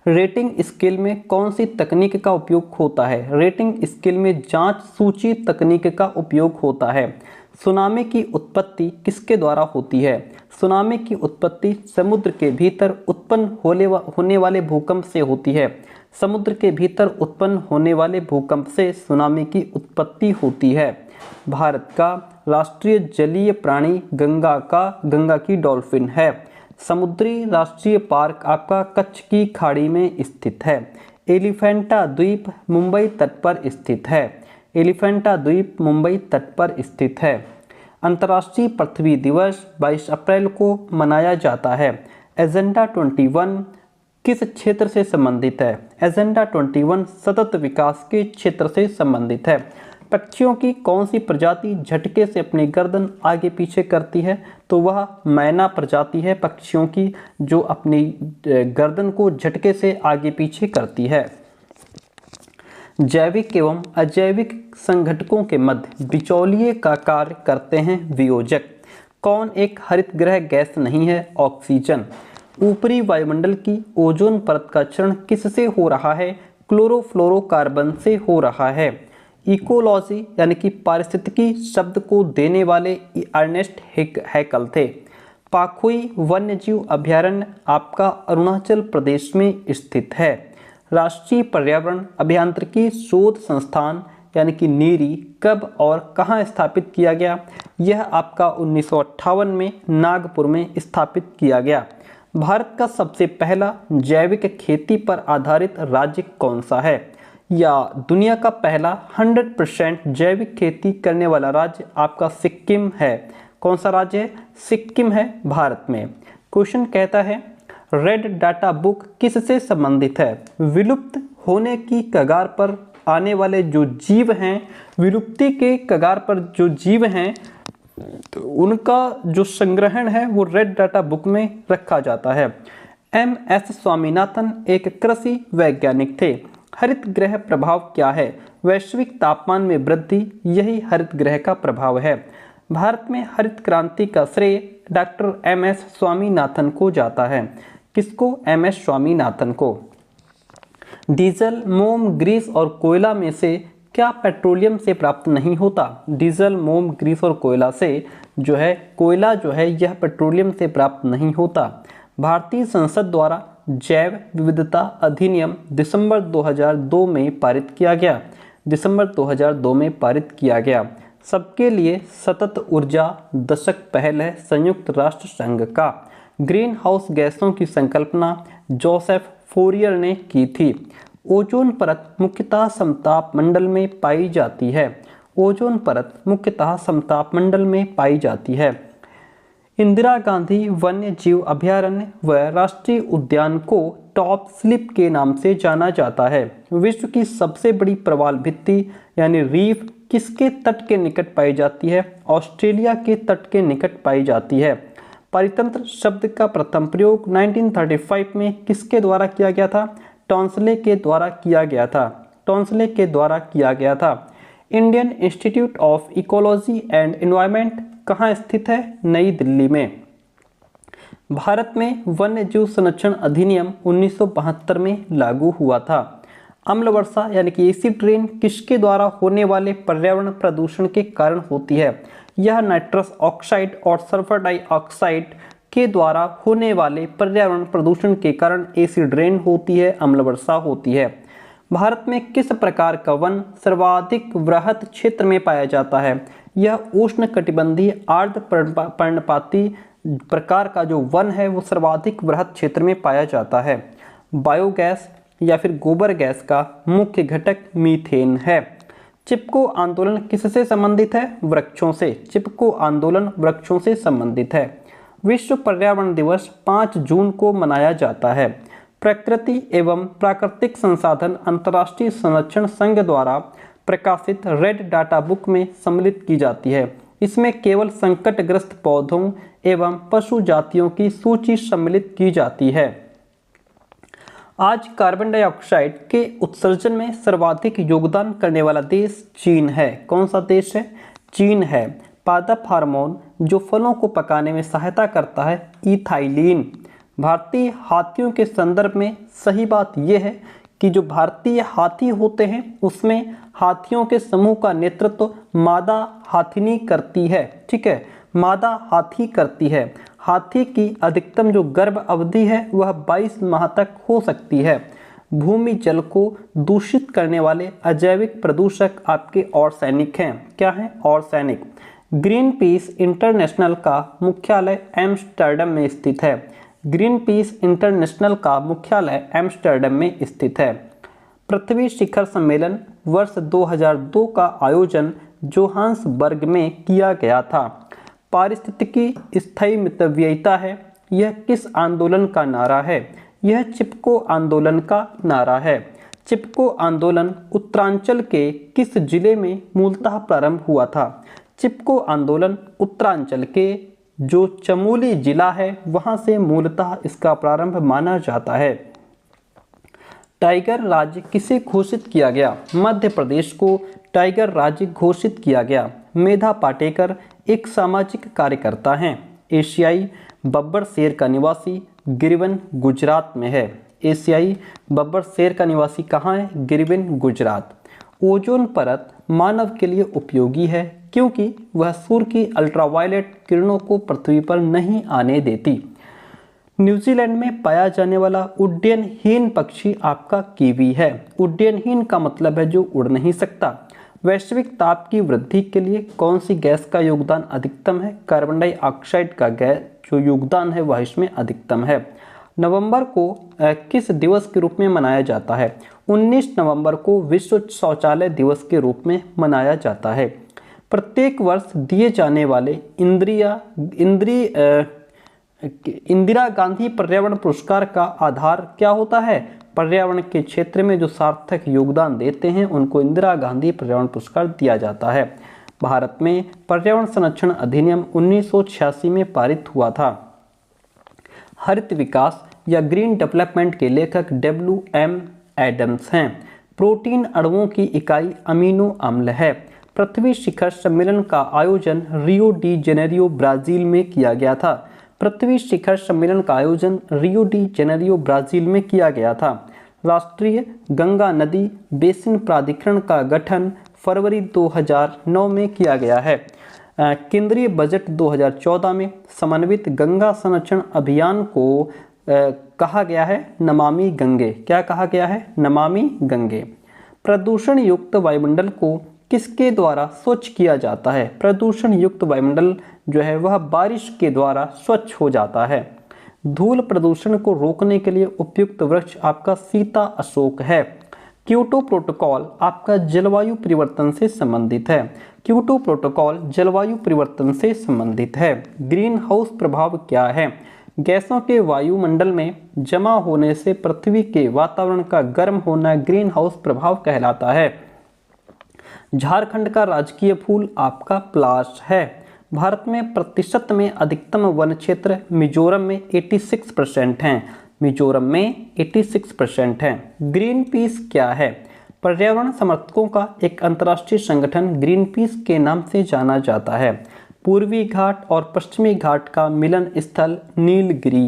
रेटिंग स्केल में कौन सी तकनीक का उपयोग होता है? रेटिंग स्केल में जांच सूची तकनीक का उपयोग होता है। सुनामी की उत्पत्ति किसके द्वारा होती है? सुनामी की उत्पत्ति समुद्र के भीतर उत्पन्न होने वाले भूकंप से होती है। समुद्र के भीतर उत्पन्न होने वाले भूकंप से सुनामी की उत्पत्ति होती है। भारत का राष्ट्रीय जलीय प्राणी गंगा की डॉल्फिन है। समुद्री राष्ट्रीय पार्क आपका कच्छ की खाड़ी में स्थित है। एलिफेंटा द्वीप मुंबई तट पर स्थित है। एलिफेंटा द्वीप मुंबई तट पर स्थित है। अंतर्राष्ट्रीय पृथ्वी दिवस 22 अप्रैल को मनाया जाता है। एजेंडा 21 किस क्षेत्र से संबंधित है? एजेंडा 21 सतत विकास के क्षेत्र से संबंधित है। पक्षियों की कौन सी प्रजाति झटके से अपनी गर्दन आगे पीछे करती है? तो वह मैना प्रजाति है पक्षियों की जो अपनी गर्दन को झटके से आगे पीछे करती है। जैविक एवं अजैविक संघटकों के मध्य बिचौलिए का कार्य करते हैं वियोजक। कौन एक हरित गृह गैस नहीं है? ऑक्सीजन। ऊपरी वायुमंडल की ओजोन परत का क्षरण किससे हो रहा है? क्लोरोफ्लोरोकार्बन से हो रहा है। इकोलॉजी यानी कि पारिस्थितिकी शब्द को देने वाले अर्नेस्ट हैकल थे। पाखुई वन्यजीव अभयारण्य आपका अरुणाचल प्रदेश में स्थित है। राष्ट्रीय पर्यावरण अभियांत्रिकी शोध संस्थान यानी कि नीरी कब और कहाँ स्थापित किया गया? यह आपका 1958 में नागपुर में स्थापित किया गया। भारत का सबसे पहला जैविक खेती पर आधारित राज्य कौन सा है? या दुनिया का पहला 100% जैविक खेती करने वाला राज्य आपका सिक्किम है। कौन सा राज्य है? सिक्किम है भारत में। क्वेश्चन कहता है रेड डाटा बुक किससे संबंधित है? विलुप्त होने की कगार पर आने वाले जो जीव हैं, विलुप्ति के कगार पर जो जीव हैं तो उनका जो संग्रहण है वो रेड डाटा बुक में रखा जाता है। MS स्वामीनाथन एक कृषि वैज्ञानिक थे। हरित गृह प्रभाव क्या है? वैश्विक तापमान में वृद्धि, यही हरित गृह का प्रभाव है। भारत में हरित क्रांति का श्रेय डॉक्टर MS स्वामीनाथन को जाता है। किसको? MS स्वामीनाथन को। डीजल, मोम, ग्रीस और कोयला में से क्या पेट्रोलियम से प्राप्त नहीं होता? डीजल, मोम, ग्रीस और कोयला से जो है कोयला जो है यह पेट्रोलियम से प्राप्त नहीं होता। भारतीय संसद द्वारा जैव विविधता अधिनियम दिसंबर 2002 में पारित किया गया। दिसंबर 2002 में पारित किया गया। सबके लिए सतत ऊर्जा दशक पहल है संयुक्त राष्ट्र संघ का। ग्रीन हाउस गैसों की संकल्पना जोसेफ फोरियर ने की थी। ओजोन परत मुख्यतः समताप मंडल में पाई जाती है। ओजोन परत मुख्यतः समताप मंडल में पाई जाती है। इंदिरा गांधी वन्य जीव अभयारण्य व राष्ट्रीय उद्यान को टॉप स्लिप के नाम से जाना जाता है। विश्व की सबसे बड़ी प्रवाल भित्ति यानी रीफ किसके तट के निकट पाई जाती है? ऑस्ट्रेलिया के तट के निकट पाई जाती है। परितंत्र शब्द का प्रथम प्रयोग 1935 में किसके द्वारा किया गया था? टॉन्सले के द्वारा किया गया था। टॉन्सले के द्वारा किया गया था। Indian institute of ecology and environment कहाँ स्थित है? नई दिल्ली में। भारत में वन्य जीव संरक्षण अधिनियम 1972 में लागू हुआ था। अम्ल वर्षा यानी कि एसिड रेन किसके द्वारा होने वाले पर्यावरण प्रदूषण के कारण होती है? यह नाइट्रस ऑक्साइड और सल्फर डाइऑक्साइड के द्वारा होने वाले पर्यावरण प्रदूषण के कारण एसिड रेन होती है, अम्ल वर्षा होती है। भारत में किस प्रकार का वन सर्वाधिक वृहत क्षेत्र में पाया जाता है? यह उष्ण कटिबंधीय आर्द्र पर्णपाती प्रकार का जो वन है वो सर्वाधिक वृहत क्षेत्र में पाया जाता है। बायोगैस या फिर गोबर गैस का मुख्य घटक मीथेन है। चिपको आंदोलन किससे संबंधित है? वृक्षों से। चिपको आंदोलन वृक्षों से संबंधित है। विश्व पर्यावरण दिवस 5 जून को मनाया जाता है। प्रकृति एवं प्राकृतिक संसाधन अंतर्राष्ट्रीय संरक्षण संघ द्वारा प्रकाशित रेड डाटा बुक में सम्मिलित की जाती है। इसमें केवल संकटग्रस्त पौधों एवं पशु जातियों की सूची सम्मिलित की जाती है। आज कार्बन डाइऑक्साइड के उत्सर्जन में सर्वाधिक योगदान करने वाला देश चीन है। कौन सा देश है? चीन है। पादप हार्मोन जो फलों को पकाने में सहायता करता है, इथाइलिन। भारतीय हाथियों के संदर्भ में सही बात यह है कि जो भारतीय हाथी होते हैं उसमें हाथियों के समूह का नेतृत्व मादा हाथिनी करती है। ठीक है, मादा हाथी करती है। हाथी की अधिकतम जो गर्भ अवधि है वह 22 माह तक हो सकती है। भूमि जल को दूषित करने वाले अजैविक प्रदूषक आपके ऑर्सैनिक हैं। क्या हैं? ऑर्सैनिक। ग्रीन पीस इंटरनेशनल का मुख्यालय एम्स्टर्डम में स्थित है। ग्रीन पीस इंटरनेशनल का मुख्यालय एम्स्टर्डम में स्थित है। पृथ्वी शिखर सम्मेलन वर्ष 2002 का आयोजन जोहान्सबर्ग में किया गया था। पारिस्थितिकी स्थायी मितव्ययिता है, यह किस आंदोलन का नारा है? यह चिपको आंदोलन का नारा है। चिपको आंदोलन उत्तरांचल के किस जिले में मूलतः प्रारंभ हुआ था? चिपको आंदोलन उत्तरांचल के जो चमोली जिला है वहां से मूलतः इसका प्रारंभ माना जाता है। टाइगर राज्य किसे घोषित किया गया? मध्य प्रदेश को टाइगर राज्य घोषित किया गया। मेधा पाटेकर एक सामाजिक कार्यकर्ता हैं। एशियाई बब्बर शेर का निवासी गिरिवन गुजरात में है। एशियाई बब्बर शेर का निवासी कहाँ है? गिरिवन गुजरात। ओजोन परत मानव के लिए उपयोगी है क्योंकि वह सूर्य की अल्ट्रावायलेट किरणों को पृथ्वी पर नहीं आने देती। न्यूजीलैंड में पाया जाने वाला उड्डयनहीन पक्षी आपका कीवी है। उड्डयनहीन का मतलब है जो उड़ नहीं सकता। वैश्विक ताप की वृद्धि के लिए कौन सी गैस का योगदान अधिकतम है? कार्बन डाइऑक्साइड का गैस जो योगदान है वह इसमें अधिकतम है। नवंबर को किस दिवस के रूप में मनाया जाता है? 19 नवंबर को विश्व शौचालय दिवस के रूप में मनाया जाता है। प्रत्येक वर्ष दिए जाने वाले इंदिरा गांधी पर्यावरण पुरस्कार का आधार क्या होता है? पर्यावरण के क्षेत्र में जो सार्थक योगदान देते हैं उनको इंदिरा गांधी पर्यावरण पुरस्कार दिया जाता है। भारत में पर्यावरण संरक्षण अधिनियम 1986 में पारित हुआ था। हरित विकास या ग्रीन डेवलपमेंट के लेखक WM एडम्स हैं। प्रोटीन अणुओं की इकाई अमीनो अम्ल है। पृथ्वी शिखर सम्मेलन का आयोजन रियो डी जेनेरियो ब्राजील में किया गया था। पृथ्वी शिखर सम्मेलन का आयोजन रियो डी जेनेरियो ब्राजील में किया गया था। राष्ट्रीय गंगा नदी बेसिन प्राधिकरण का गठन फरवरी 2009 में किया गया है। केंद्रीय बजट 2014 में समन्वित गंगा संरक्षण अभियान को कहा गया है नमामि गंगे। क्या कहा गया है? नमामि गंगे। प्रदूषण युक्त वायुमंडल को किसके द्वारा स्वच्छ किया जाता है? प्रदूषण युक्त वायुमंडल जो है वह बारिश के द्वारा स्वच्छ हो जाता है। धूल प्रदूषण को रोकने के लिए उपयुक्त वृक्ष आपका सीता अशोक है। क्योटो प्रोटोकॉल आपका जलवायु परिवर्तन से संबंधित है। क्योटो प्रोटोकॉल जलवायु परिवर्तन से संबंधित है। ग्रीन हाउस प्रभाव क्या है? गैसों के वायुमंडल में जमा होने से पृथ्वी के वातावरण का गर्म होना ग्रीन हाउस प्रभाव कहलाता है। झारखंड का राजकीय फूल आपका पलाश है। भारत में प्रतिशत में अधिकतम वन क्षेत्र मिजोरम में 86% हैं। मिजोरम में 86% है। ग्रीन पीस क्या है? पर्यावरण समर्थकों का एक अंतर्राष्ट्रीय संगठन ग्रीन पीस के नाम से जाना जाता है। पूर्वी घाट और पश्चिमी घाट का मिलन स्थल नीलगिरी।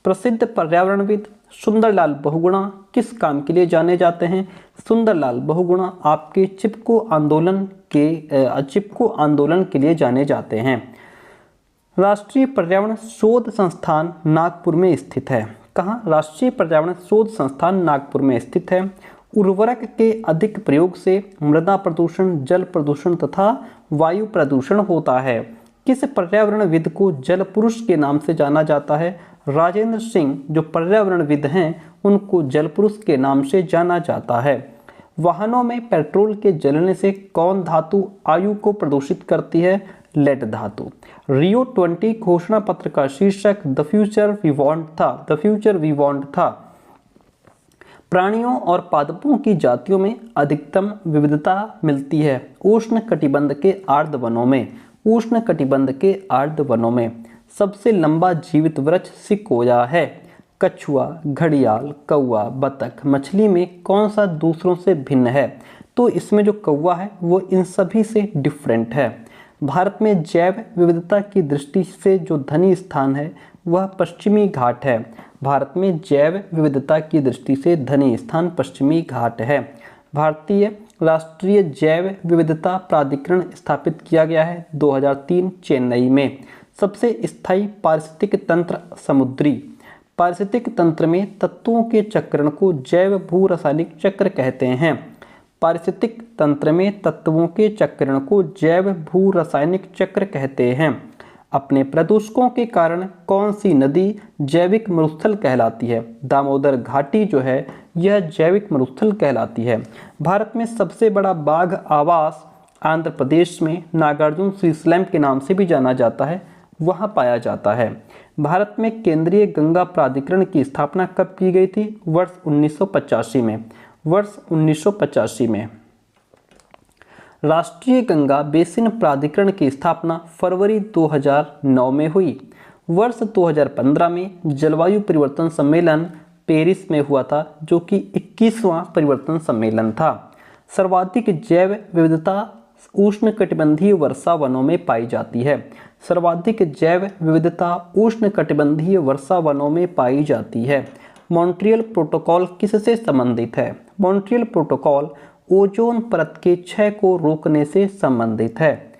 प्रसिद्ध पर्यावरणविद सुंदरलाल बहुगुणा किस काम के लिए जाने जाते हैं? सुंदरलाल बहुगुणा आपके चिपको आंदोलन के लिए जाने जाते हैं। राष्ट्रीय पर्यावरण शोध संस्थान नागपुर में स्थित है। कहाँ? राष्ट्रीय पर्यावरण शोध संस्थान नागपुर में स्थित है। उर्वरक के अधिक प्रयोग से मृदा प्रदूषण, जल प्रदूषण तथा वायु प्रदूषण होता है। किस पर्यावरणविद को जल पुरुष के नाम से जाना जाता है? राजेंद्र सिंह जो पर्यावरणविद हैं उनको जल पुरुष के नाम से जाना जाता है। वाहनों में पेट्रोल के जलने से कौन धातु वायु को प्रदूषित करती है? लेड धातु। रियो 20 घोषणा पत्र का शीर्षक द फ्यूचर वी वांट था। प्राणियों और पादपों की जातियों में अधिकतम विविधता मिलती है उष्ण कटिबंध के आर्द्र वनों में। उष्ण कटिबंध के आर्द्र वनों में सबसे लंबा जीवित वृक्ष सिकोया है। कछुआ, घड़ियाल, कौवा, बतख, मछली में कौन सा दूसरों से भिन्न है? तो इसमें जो कौवा है वो इन सभी से डिफरेंट है। भारत में जैव विविधता की दृष्टि से जो धनी स्थान है वह पश्चिमी घाट है। भारत में जैव विविधता की दृष्टि से धनी स्थान पश्चिमी घाट है। भारतीय राष्ट्रीय जैव विविधता प्राधिकरण स्थापित किया गया है 2003 चेन्नई में। सबसे स्थायी पारिस्थितिक तंत्र समुद्री। पारिस्थितिक तंत्र में तत्वों के चक्रण को जैव भू रासायनिक चक्र कहते हैं। पारिस्थितिक तंत्र में तत्वों के चक्रण को जैव भू रासायनिक चक्र कहते हैं। अपने प्रदूषकों के कारण कौन सी नदी जैविक मरुस्थल कहलाती है? दामोदर घाटी जो है यह जैविक मरुस्थल कहलाती है। भारत में सबसे बड़ा बाघ आवास आंध्र प्रदेश में नागार्जुन श्रीशैलम के नाम से भी जाना जाता है, वहाँ पाया जाता है। भारत में केंद्रीय गंगा प्राधिकरण की स्थापना कब की गई थी? वर्ष 1985 में। वर्ष 1985 में। राष्ट्रीय गंगा बेसिन प्राधिकरण की स्थापना फरवरी 2009 में हुई। वर्ष 2015 में जलवायु परिवर्तन सम्मेलन पेरिस में हुआ था जो कि 21वां परिवर्तन सम्मेलन था। सर्वाधिक जैव विविधता उष्णकटिबंधीय वर्षा वनों में पाई जाती है। सर्वाधिक जैव विविधता उष्णकटिबंधीय वर्षा वनों में पाई जाती है। मॉन्ट्रियल प्रोटोकॉल किससे संबंधित है? मॉन्ट्रियल प्रोटोकॉल ओजोन परत के क्षय को रोकने से संबंधित है।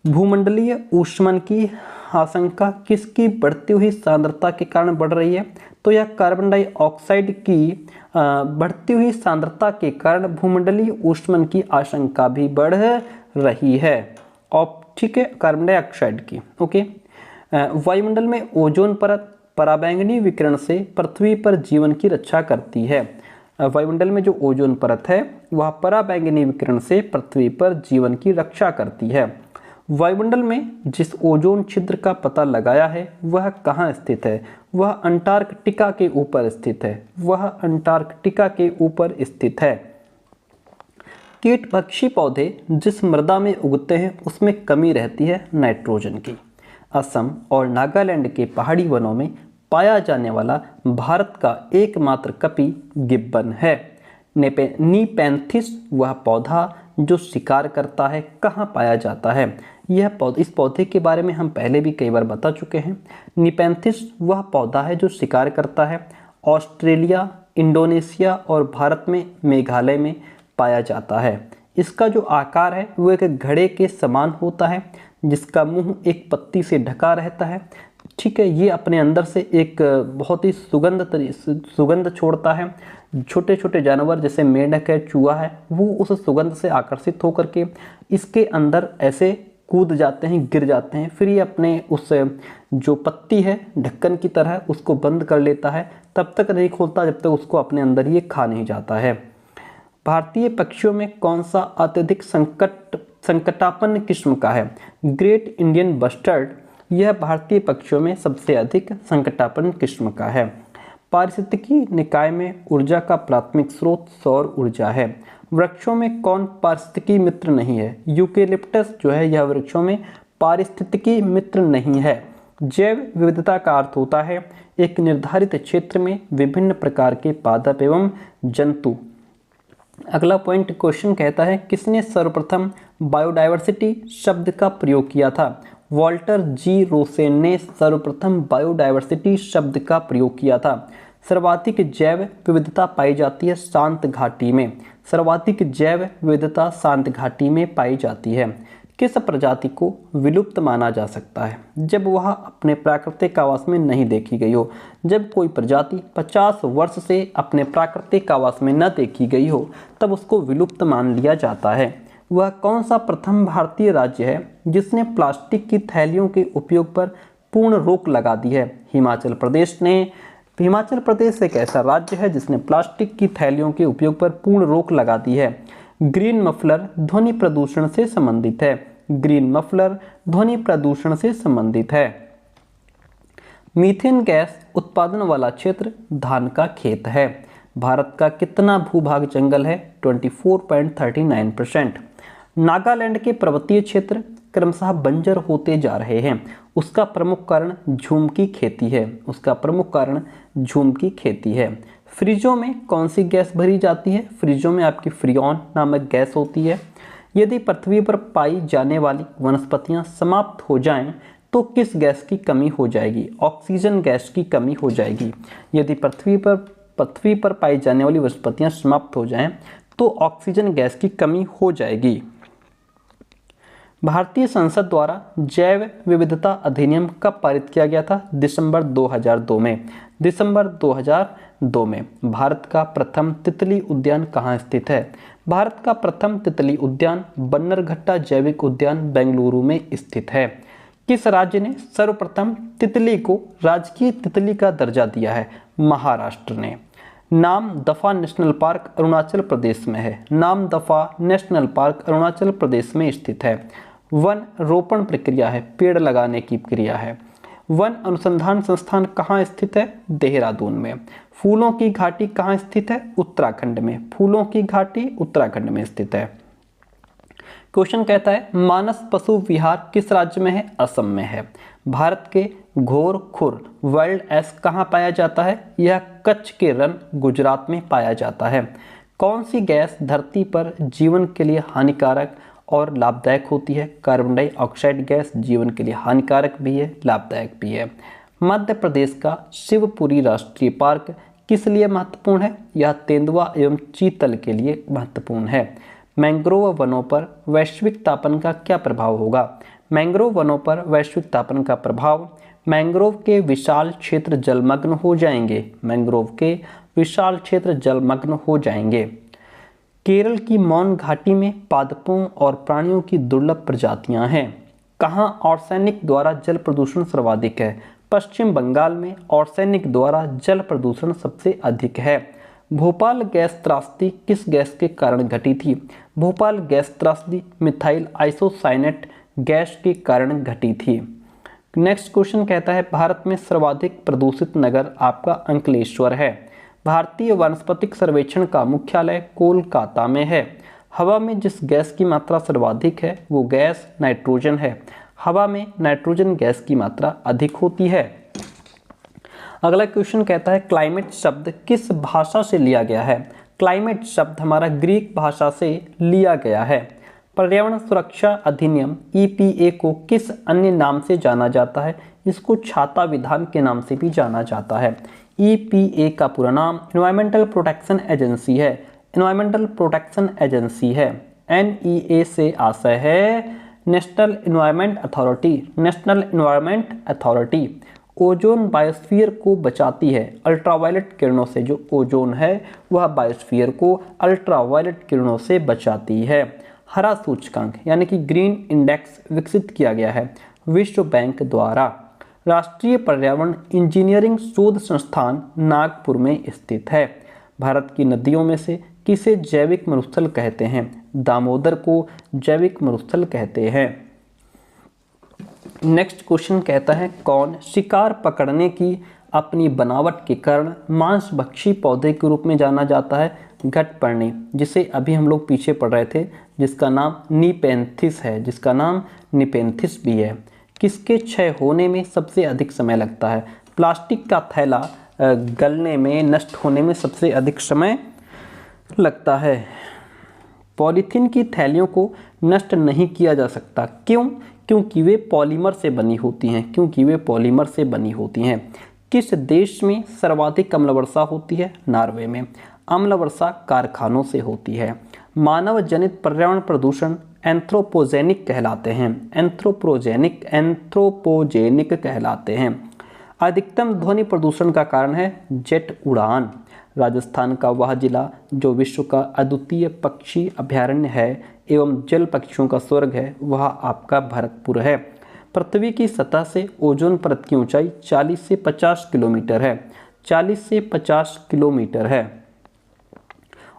भूमंडलीय ऊष्मन की आशंका किसकी बढ़ती हुई सांद्रता के कारण बढ़ रही है? तो यह कार्बन डाइऑक्साइड की बढ़ती हुई सांद्रता के कारण भूमंडलीय ऊष्मन की आशंका भी बढ़ रही है। ठीक है, कार्बन डाइऑक्साइड की। ओके। वायुमंडल में ओजोन परत पराबैंगनी विकिरण से पृथ्वी पर जीवन की रक्षा करती है। वायुमंडल में जो ओजोन परत है वह पराबैंगनी विकिरण से पृथ्वी पर जीवन की रक्षा करती है। वायुमंडल में जिस ओजोन छिद्र का पता लगाया है वह कहाँ स्थित है? वह अंटार्कटिका के ऊपर स्थित है। वह अंटार्कटिका के ऊपर स्थित है। कीटभक्षी पौधे जिस मृदा में उगते हैं उसमें कमी रहती है नाइट्रोजन की। असम और नागालैंड के पहाड़ी वनों में पाया जाने वाला भारत का एकमात्र कपी गिब्बन है। नीपेंथिस वह पौधा जो शिकार करता है कहाँ पाया जाता है? इस पौधे के बारे में हम पहले भी कई बार बता चुके हैं। नीपेंथिस वह पौधा है जो शिकार करता है। ऑस्ट्रेलिया, इंडोनेशिया और भारत में मेघालय में पाया जाता है। इसका जो आकार है वो एक घड़े के समान होता है जिसका मुंह एक पत्ती से ढका रहता है। ठीक है, ये अपने अंदर से एक बहुत ही सुगंध छोड़ता है। छोटे छोटे जानवर जैसे मेंढक है, चूहा है, वो उस सुगंध से आकर्षित होकर के इसके अंदर ऐसे कूद जाते हैं, गिर जाते हैं, फिर ये अपने उस जो पत्ती है ढक्कन की तरह उसको बंद कर लेता है, तब तक नहीं खोलता जब तक उसको अपने अंदर ये खा नहीं जाता है। भारतीय पक्षियों में कौन सा अत्यधिक संकटापन्न किस्म का है? ग्रेट इंडियन बस्टर्ड, यह भारतीय पक्षियों में सबसे अधिक संकटापन्न किस्म का है। पारिस्थितिकी निकाय में ऊर्जा का प्राथमिक स्रोत सौर ऊर्जा है। वृक्षों में कौन पारिस्थितिकी मित्र नहीं है? यूकेलिप्टस जो है यह वृक्षों में पारिस्थितिकी मित्र नहीं है। जैव विविधता का अर्थ होता है एक निर्धारित क्षेत्र में विभिन्न प्रकार के पादप एवं जंतु। अगला पॉइंट क्वेश्चन कहता है किसने सर्वप्रथम बायोडायवर्सिटी शब्द का प्रयोग किया था? वॉल्टर जी रोसेन ने सर्वप्रथम बायोडायवर्सिटी शब्द का प्रयोग किया था। सर्वाधिक जैव विविधता पाई जाती है शांत घाटी में। सर्वाधिक जैव विविधता शांत घाटी में पाई जाती है। किस प्रजाति को विलुप्त माना जा सकता है? जब वह अपने प्राकृतिक आवास में नहीं देखी गई हो। जब कोई प्रजाति 50 वर्ष से अपने प्राकृतिक आवास में न देखी गई हो तब उसको विलुप्त मान लिया जाता है। वह कौन सा प्रथम भारतीय राज्य है जिसने प्लास्टिक की थैलियों के उपयोग पर पूर्ण रोक लगा दी है? हिमाचल प्रदेश ने। हिमाचल प्रदेश एक ऐसा राज्य है जिसने प्लास्टिक की थैलियों के उपयोग पर पूर्ण रोक लगा दी है। ग्रीन मफलर ध्वनि प्रदूषण से संबंधित है। ग्रीन मफलर ध्वनि प्रदूषण से संबंधित है। मीथेन गैस उत्पादन वाला क्षेत्र धान का खेत है। भारत का कितना भूभाग जंगल है? 24.39%। नागालैंड के पर्वतीय क्षेत्र क्रमशः बंजर होते जा रहे हैं। उसका प्रमुख कारण झूम की खेती है। उसका प्रमुख कारण झूम की खेती है। फ्रिजों में कौन सी गैस भरी जाती है? फ्रिजों में आपकी फ्रियॉन नामक गैस होती है। यदि पृथ्वी पर पाई जाने वाली वनस्पतियां समाप्त हो जाएं तो किस गैस की कमी हो जाएगी? ऑक्सीजन गैस की कमी हो जाएगी। यदि पृथ्वी पर पाई जाने वाली वनस्पतियां समाप्त हो जाएं तो ऑक्सीजन गैस की कमी हो जाएगी। भारतीय संसद द्वारा जैव विविधता अधिनियम कब पारित किया गया था? दिसंबर 2002 में। दिसंबर 2002 में। भारत का प्रथम तितली उद्यान कहाँ स्थित है? भारत का प्रथम तितली उद्यान बन्नरघट्टा जैविक उद्यान बेंगलुरु में स्थित है। किस राज्य ने सर्वप्रथम तितली को राजकीय तितली का दर्जा दिया है? महाराष्ट्र ने। नाम दफा नेशनल पार्क अरुणाचल प्रदेश में है। नाम दफा नेशनल पार्क अरुणाचल प्रदेश में स्थित है। वन रोपण प्रक्रिया है, पेड़ लगाने की क्रिया है। वन अनुसंधान संस्थान कहाँ स्थित है? देहरादून में। फूलों की घाटी कहाँ स्थित है? उत्तराखंड में। फूलों की घाटी उत्तराखंड में स्थित है। क्वेश्चन कहता है मानस पशु विहार किस राज्य में है? असम में है। भारत के घोर खुर वाइल्ड एस कहाँ पाया जाता है? यह कच्छ के रन गुजरात में पाया जाता है। कौन सी गैस धरती पर जीवन के लिए हानिकारक और लाभदायक होती है? कार्बन डाइऑक्साइड गैस जीवन के लिए हानिकारक भी है, लाभदायक भी है। मध्य प्रदेश का शिवपुरी राष्ट्रीय पार्क किस लिए महत्वपूर्ण है? यह तेंदुआ एवं चीतल के लिए महत्वपूर्ण है। मैंग्रोव वनों पर वैश्विक तापन का क्या प्रभाव होगा? मैंग्रोव वनों पर वैश्विक तापन का प्रभाव, मैंग्रोव के विशाल क्षेत्र जलमग्न हो जाएंगे। मैंग्रोव के विशाल क्षेत्र जलमग्न हो जाएंगे। केरल की मौन घाटी में पादपों और प्राणियों की दुर्लभ प्रजातियां हैं। कहाँ आर्सेनिक द्वारा जल प्रदूषण सर्वाधिक है? पश्चिम बंगाल में आर्सेनिक द्वारा जल प्रदूषण सबसे अधिक है। भोपाल गैस त्रासदी किस गैस के कारण घटी थी? भोपाल गैस त्रासदी मिथाइल आइसोसाइनेट गैस के कारण घटी थी। नेक्स्ट क्वेश्चन कहता है भारत में सर्वाधिक प्रदूषित नगर आपका अंकलेश्वर है। भारतीय वानस्पतिक सर्वेक्षण का मुख्यालय कोलकाता में है। हवा में जिस गैस की मात्रा सर्वाधिक है वो गैस नाइट्रोजन है। हवा में नाइट्रोजन गैस की मात्रा अधिक होती है। अगला क्वेश्चन कहता है क्लाइमेट शब्द किस भाषा से लिया गया है? क्लाइमेट शब्द हमारा ग्रीक भाषा से लिया गया है। पर्यावरण सुरक्षा अधिनियम EPA को किस अन्य नाम से जाना जाता है? इसको छाता विधान के नाम से भी जाना जाता है। EPA का पूरा नाम एनवायरमेंटल प्रोटेक्शन एजेंसी है। एनवायरमेंटल प्रोटेक्शन एजेंसी है। NEA से आशय है national environment authority. National environment authority. Ozone biosphere को बचाती है अल्ट्रावायलेट किरणों से। जो ओजोन है वह बायोस्फीयर को अल्ट्रावायलेट किरणों से बचाती है। हरा सूचकांक यानी कि ग्रीन इंडेक्स विकसित किया गया है विश्व बैंक द्वारा। राष्ट्रीय पर्यावरण इंजीनियरिंग शोध संस्थान नागपुर में स्थित है। भारत की नदियों में से किसे जैविक मरुस्थल कहते हैं? दामोदर को जैविक मरुस्थल कहते हैं। नेक्स्ट क्वेश्चन कहता है कौन शिकार पकड़ने की अपनी बनावट के कारण मांसभक्षी पौधे के रूप में जाना जाता है? घटपर्णी, जिसे अभी हम लोग पीछे पढ़ रहे थे, जिसका नाम निपेंथिस है, जिसका नाम निपेंथिस भी है। किसके क्षय होने में सबसे अधिक समय लगता है? प्लास्टिक का थैला गलने में, नष्ट होने में सबसे अधिक समय लगता है। पॉलीथीन की थैलियों को नष्ट नहीं किया जा सकता, क्यों? क्योंकि वे पॉलीमर से बनी होती हैं, क्योंकि वे पॉलीमर से बनी होती हैं। किस देश में सर्वाधिक अम्ल वर्षा होती है? नॉर्वे में। अम्ल वर्षा कारखानों से होती है। मानव जनित पर्यावरण प्रदूषण एंथ्रोपोजेनिक कहलाते हैं, एंथ्रोपोजेनिक कहलाते हैं। अधिकतम ध्वनि प्रदूषण का कारण है जेट उड़ान। राजस्थान का वह जिला जो विश्व का अद्वितीय पक्षी अभयारण्य है एवं जल पक्षियों का स्वर्ग है, वह आपका भरतपुर है। पृथ्वी की सतह से ओजोन परत की ऊंचाई 40 से 50 किलोमीटर है, 40 से 50 किलोमीटर है।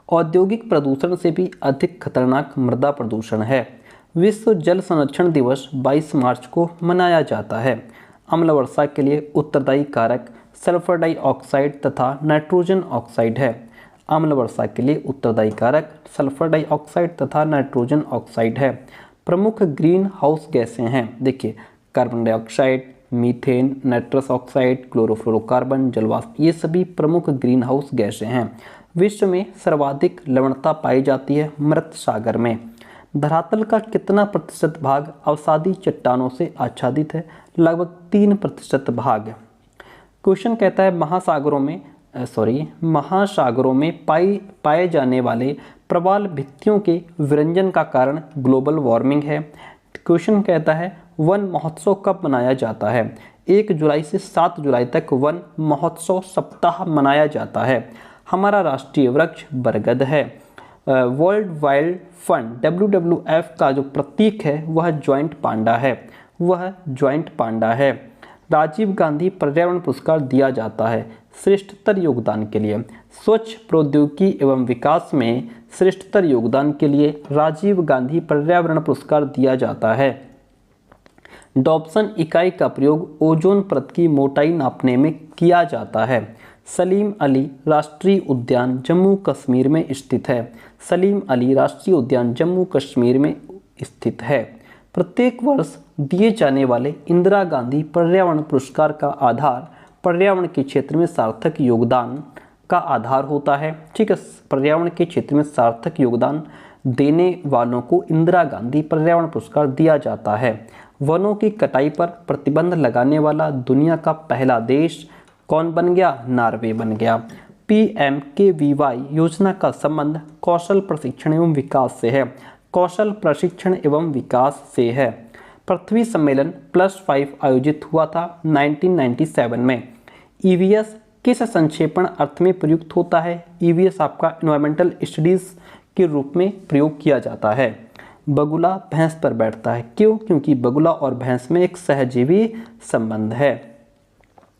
औद्योगिक प्रदूषण से भी अधिक खतरनाक मृदा प्रदूषण है। विश्व जल संरक्षण दिवस 22 मार्च को मनाया जाता है। अम्ल वर्षा के लिए उत्तरदायी कारक सल्फर डाइऑक्साइड तथा नाइट्रोजन ऑक्साइड है। अम्ल वर्षा के लिए उत्तरदायी कारक सल्फर डाइऑक्साइड तथा नाइट्रोजन ऑक्साइड है। प्रमुख ग्रीन हाउस गैसें हैं, देखिए, carbon dioxide, methane, nitrous oxide, chlorofluorocarbon, जलवाष्प, ये सभी प्रमुख ग्रीन हाउस गैसें हैं। विश्व में सर्वाधिक लवणता पाई जाती है मृत सागर में। धरातल का कितना प्रतिशत भाग अवसादी चट्टानों से आच्छादित है? लगभग 3% भाग। क्वेश्चन कहता है महासागरों में पाए जाने वाले प्रवाल भित्तियों के विरंजन का कारण ग्लोबल वार्मिंग है। क्वेश्चन कहता है वन महोत्सव कब मनाया जाता है? 1 जुलाई से 7 जुलाई तक वन महोत्सव सप्ताह मनाया जाता है। हमारा राष्ट्रीय वृक्ष बरगद है। वर्ल्ड वाइल्ड फंड WWF का जो प्रतीक है वह ज्वाइंट पांडा है। राजीव गांधी पर्यावरण पुरस्कार दिया जाता है श्रेष्ठतर योगदान के लिए। स्वच्छ प्रौद्योगिकी एवं विकास में श्रेष्ठतर योगदान के लिए राजीव गांधी पर्यावरण पुरस्कार दिया जाता है। डॉप्सन इकाई का प्रयोग ओजोन परत की मोटाई नापने में किया जाता है। सलीम अली राष्ट्रीय उद्यान जम्मू कश्मीर में स्थित है। सलीम अली राष्ट्रीय उद्यान जम्मू कश्मीर में स्थित है। प्रत्येक वर्ष दिए जाने वाले इंदिरा गांधी पर्यावरण पुरस्कार का आधार पर्यावरण के क्षेत्र में सार्थक योगदान का आधार होता है। ठीक है, पर्यावरण के क्षेत्र में सार्थक योगदान देने वालों को इंदिरा गांधी पर्यावरण पुरस्कार दिया जाता है। वनों की कटाई पर प्रतिबंध लगाने वाला दुनिया का पहला देश कौन बन गया? नॉर्वे बन गया। PMKVY योजना का संबंध कौशल प्रशिक्षण एवं विकास से है। कौशल प्रशिक्षण एवं विकास से है। पृथ्वी सम्मेलन +5 आयोजित हुआ था 1997 में। EVS किस संक्षेपण अर्थ में प्रयुक्त होता है? EVS आपका इन्वायरमेंटल स्टडीज के रूप में प्रयोग किया जाता है। बगुला भैंस पर बैठता है, क्यों? क्योंकि बगुला और भैंस में एक सहजीवी संबंध है।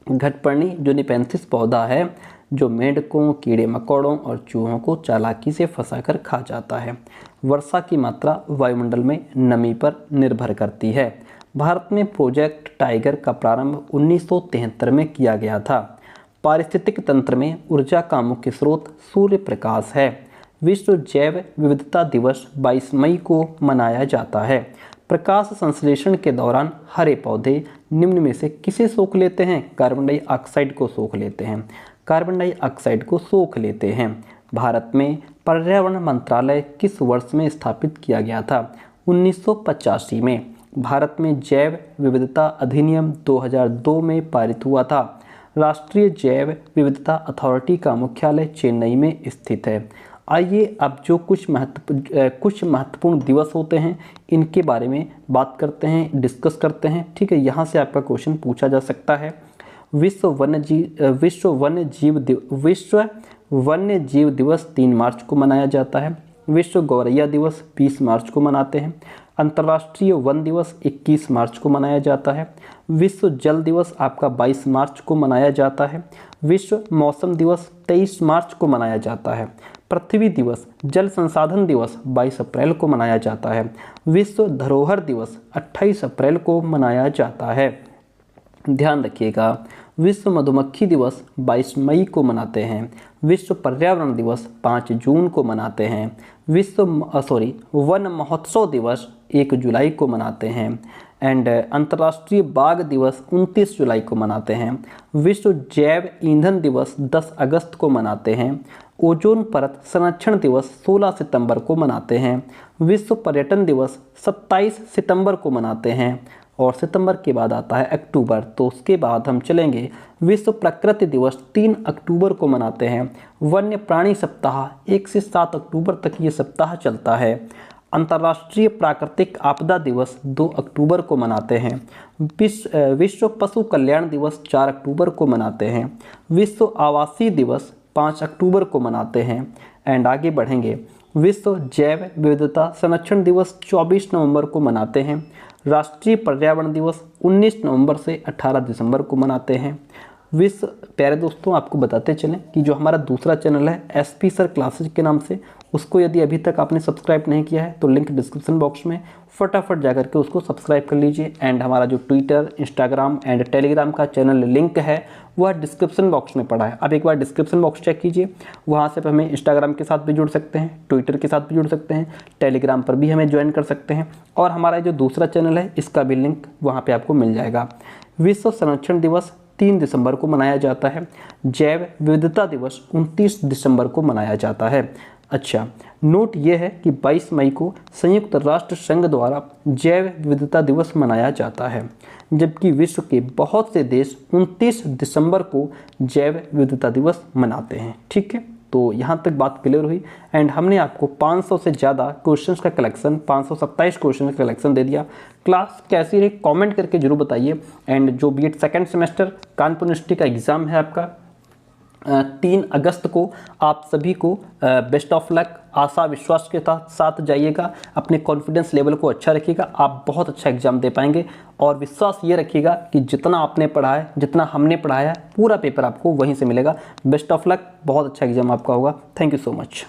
घटपर्णी जो निपेंथिस पौधा है जो मेंढकों, कीड़े मकोड़ों और चूहों को चालाकी से फंसाकर खा जाता है। वर्षा की मात्रा वायुमंडल में नमी पर निर्भर करती है। भारत में प्रोजेक्ट टाइगर का प्रारंभ 1973 में किया गया था। पारिस्थितिक तंत्र में ऊर्जा का मुख्य स्रोत सूर्य प्रकाश है। विश्व जैव विविधता दिवस 22 मई को मनाया जाता है। प्रकाश संश्लेषण के दौरान हरे पौधे निम्न में से किसे सोख लेते हैं? कार्बन डाइऑक्साइड को सोख लेते हैं। कार्बन डाइऑक्साइड को सोख लेते हैं। भारत में पर्यावरण मंत्रालय किस वर्ष में स्थापित किया गया था? 1985 में। भारत में जैव विविधता अधिनियम 2002 में पारित हुआ था। राष्ट्रीय जैव विविधता अथॉरिटी का मुख्यालय चेन्नई में स्थित है। आइए अब जो कुछ महत्वपूर्ण दिवस होते हैं इनके बारे में बात करते हैं, डिस्कस करते हैं। ठीक है, यहाँ से आपका क्वेश्चन पूछा जा सकता है। विश्व वन्य जीव दिवस 3 मार्च को मनाया जाता है। विश्व गौरैया दिवस 20 मार्च को मनाते हैं। अंतर्राष्ट्रीय वन दिवस 21 मार्च को मनाया जाता है। विश्व जल दिवस आपका 22 मार्च को मनाया जाता है। विश्व मौसम दिवस 23 मार्च को मनाया जाता है। पृथ्वी दिवस, जल संसाधन दिवस 22 अप्रैल को मनाया जाता है। विश्व धरोहर दिवस 28 अप्रैल को मनाया जाता है। ध्यान रखिएगा, विश्व मधुमक्खी दिवस 22 मई को मनाते हैं। विश्व पर्यावरण दिवस 5 जून को मनाते हैं। वन महोत्सव दिवस 1 जुलाई को मनाते हैं। एंड अंतर्राष्ट्रीय बाघ दिवस 29 जुलाई को मनाते हैं। विश्व जैव ईंधन दिवस 10 अगस्त को मनाते हैं। ओजोन परत संरक्षण दिवस 16 सितंबर को मनाते हैं। विश्व पर्यटन दिवस 27 सितंबर को मनाते हैं। और सितंबर के बाद आता है अक्टूबर, तो उसके बाद हम चलेंगे। विश्व प्रकृति दिवस 3 अक्टूबर को मनाते हैं। वन्य प्राणी सप्ताह 1 से 7 अक्टूबर तक ये सप्ताह चलता है। अंतर्राष्ट्रीय प्राकृतिक आपदा दिवस 2 अक्टूबर को मनाते हैं। विश्व पशु कल्याण दिवस 4 अक्टूबर को मनाते हैं। विश्व आवासीय दिवस 5 अक्टूबर को मनाते हैं। एंड आगे बढ़ेंगे, विश्व जैव विविधता संरक्षण दिवस 24 नवंबर को मनाते हैं। राष्ट्रीय पर्यावरण दिवस 19 नवंबर से 18 दिसंबर को मनाते हैं। विश्व, प्यारे दोस्तों आपको बताते चलें कि जो हमारा दूसरा चैनल है एसपी सर क्लासेज के नाम से, उसको यदि अभी तक आपने सब्सक्राइब नहीं किया है तो लिंक डिस्क्रिप्शन बॉक्स में फटाफट जाकर के उसको सब्सक्राइब कर लीजिए। एंड हमारा जो ट्विटर, इंस्टाग्राम एंड टेलीग्राम का चैनल लिंक है वह डिस्क्रिप्शन बॉक्स में पड़ा है। आप एक बार डिस्क्रिप्शन बॉक्स चेक कीजिए, वहाँ से हमें इंस्टाग्राम के साथ भी जुड़ सकते हैं, ट्विटर के साथ भी जुड़ सकते हैं, टेलीग्राम पर भी हमें ज्वाइन कर सकते हैं। और हमारा जो दूसरा चैनल है इसका भी लिंक वहाँ पर आपको मिल जाएगा। विश्व संरक्षण दिवस 3 दिसंबर को मनाया जाता है। जैव विविधता दिवस 29 दिसंबर को मनाया जाता है। अच्छा, नोट ये है कि 22 मई को संयुक्त राष्ट्र संघ द्वारा जैव विविधता दिवस मनाया जाता है, जबकि विश्व के बहुत से देश 29 दिसंबर को जैव विविधता दिवस मनाते हैं। ठीक है, तो यहाँ तक बात क्लियर हुई। एंड हमने आपको 500 से ज़्यादा क्वेश्चंस का कलेक्शन, 527 क्वेश्चन का कलेक्शन दे दिया। क्लास कैसी रही कमेंट करके जरूर बताइए। एंड जो BEd second semester Kanpur university का एग्ज़ाम है आपका 3 अगस्त को, आप सभी को बेस्ट ऑफ लक, आशा विश्वास के साथ जाइएगा। अपने कॉन्फिडेंस लेवल को अच्छा रखिएगा, आप बहुत अच्छा एग्जाम दे पाएंगे। और विश्वास ये रखिएगा कि जितना आपने पढ़ा है, जितना हमने पढ़ाया है, पूरा पेपर आपको वहीं से मिलेगा। बेस्ट ऑफ लक, बहुत अच्छा एग्जाम आपका होगा। Thank you so much.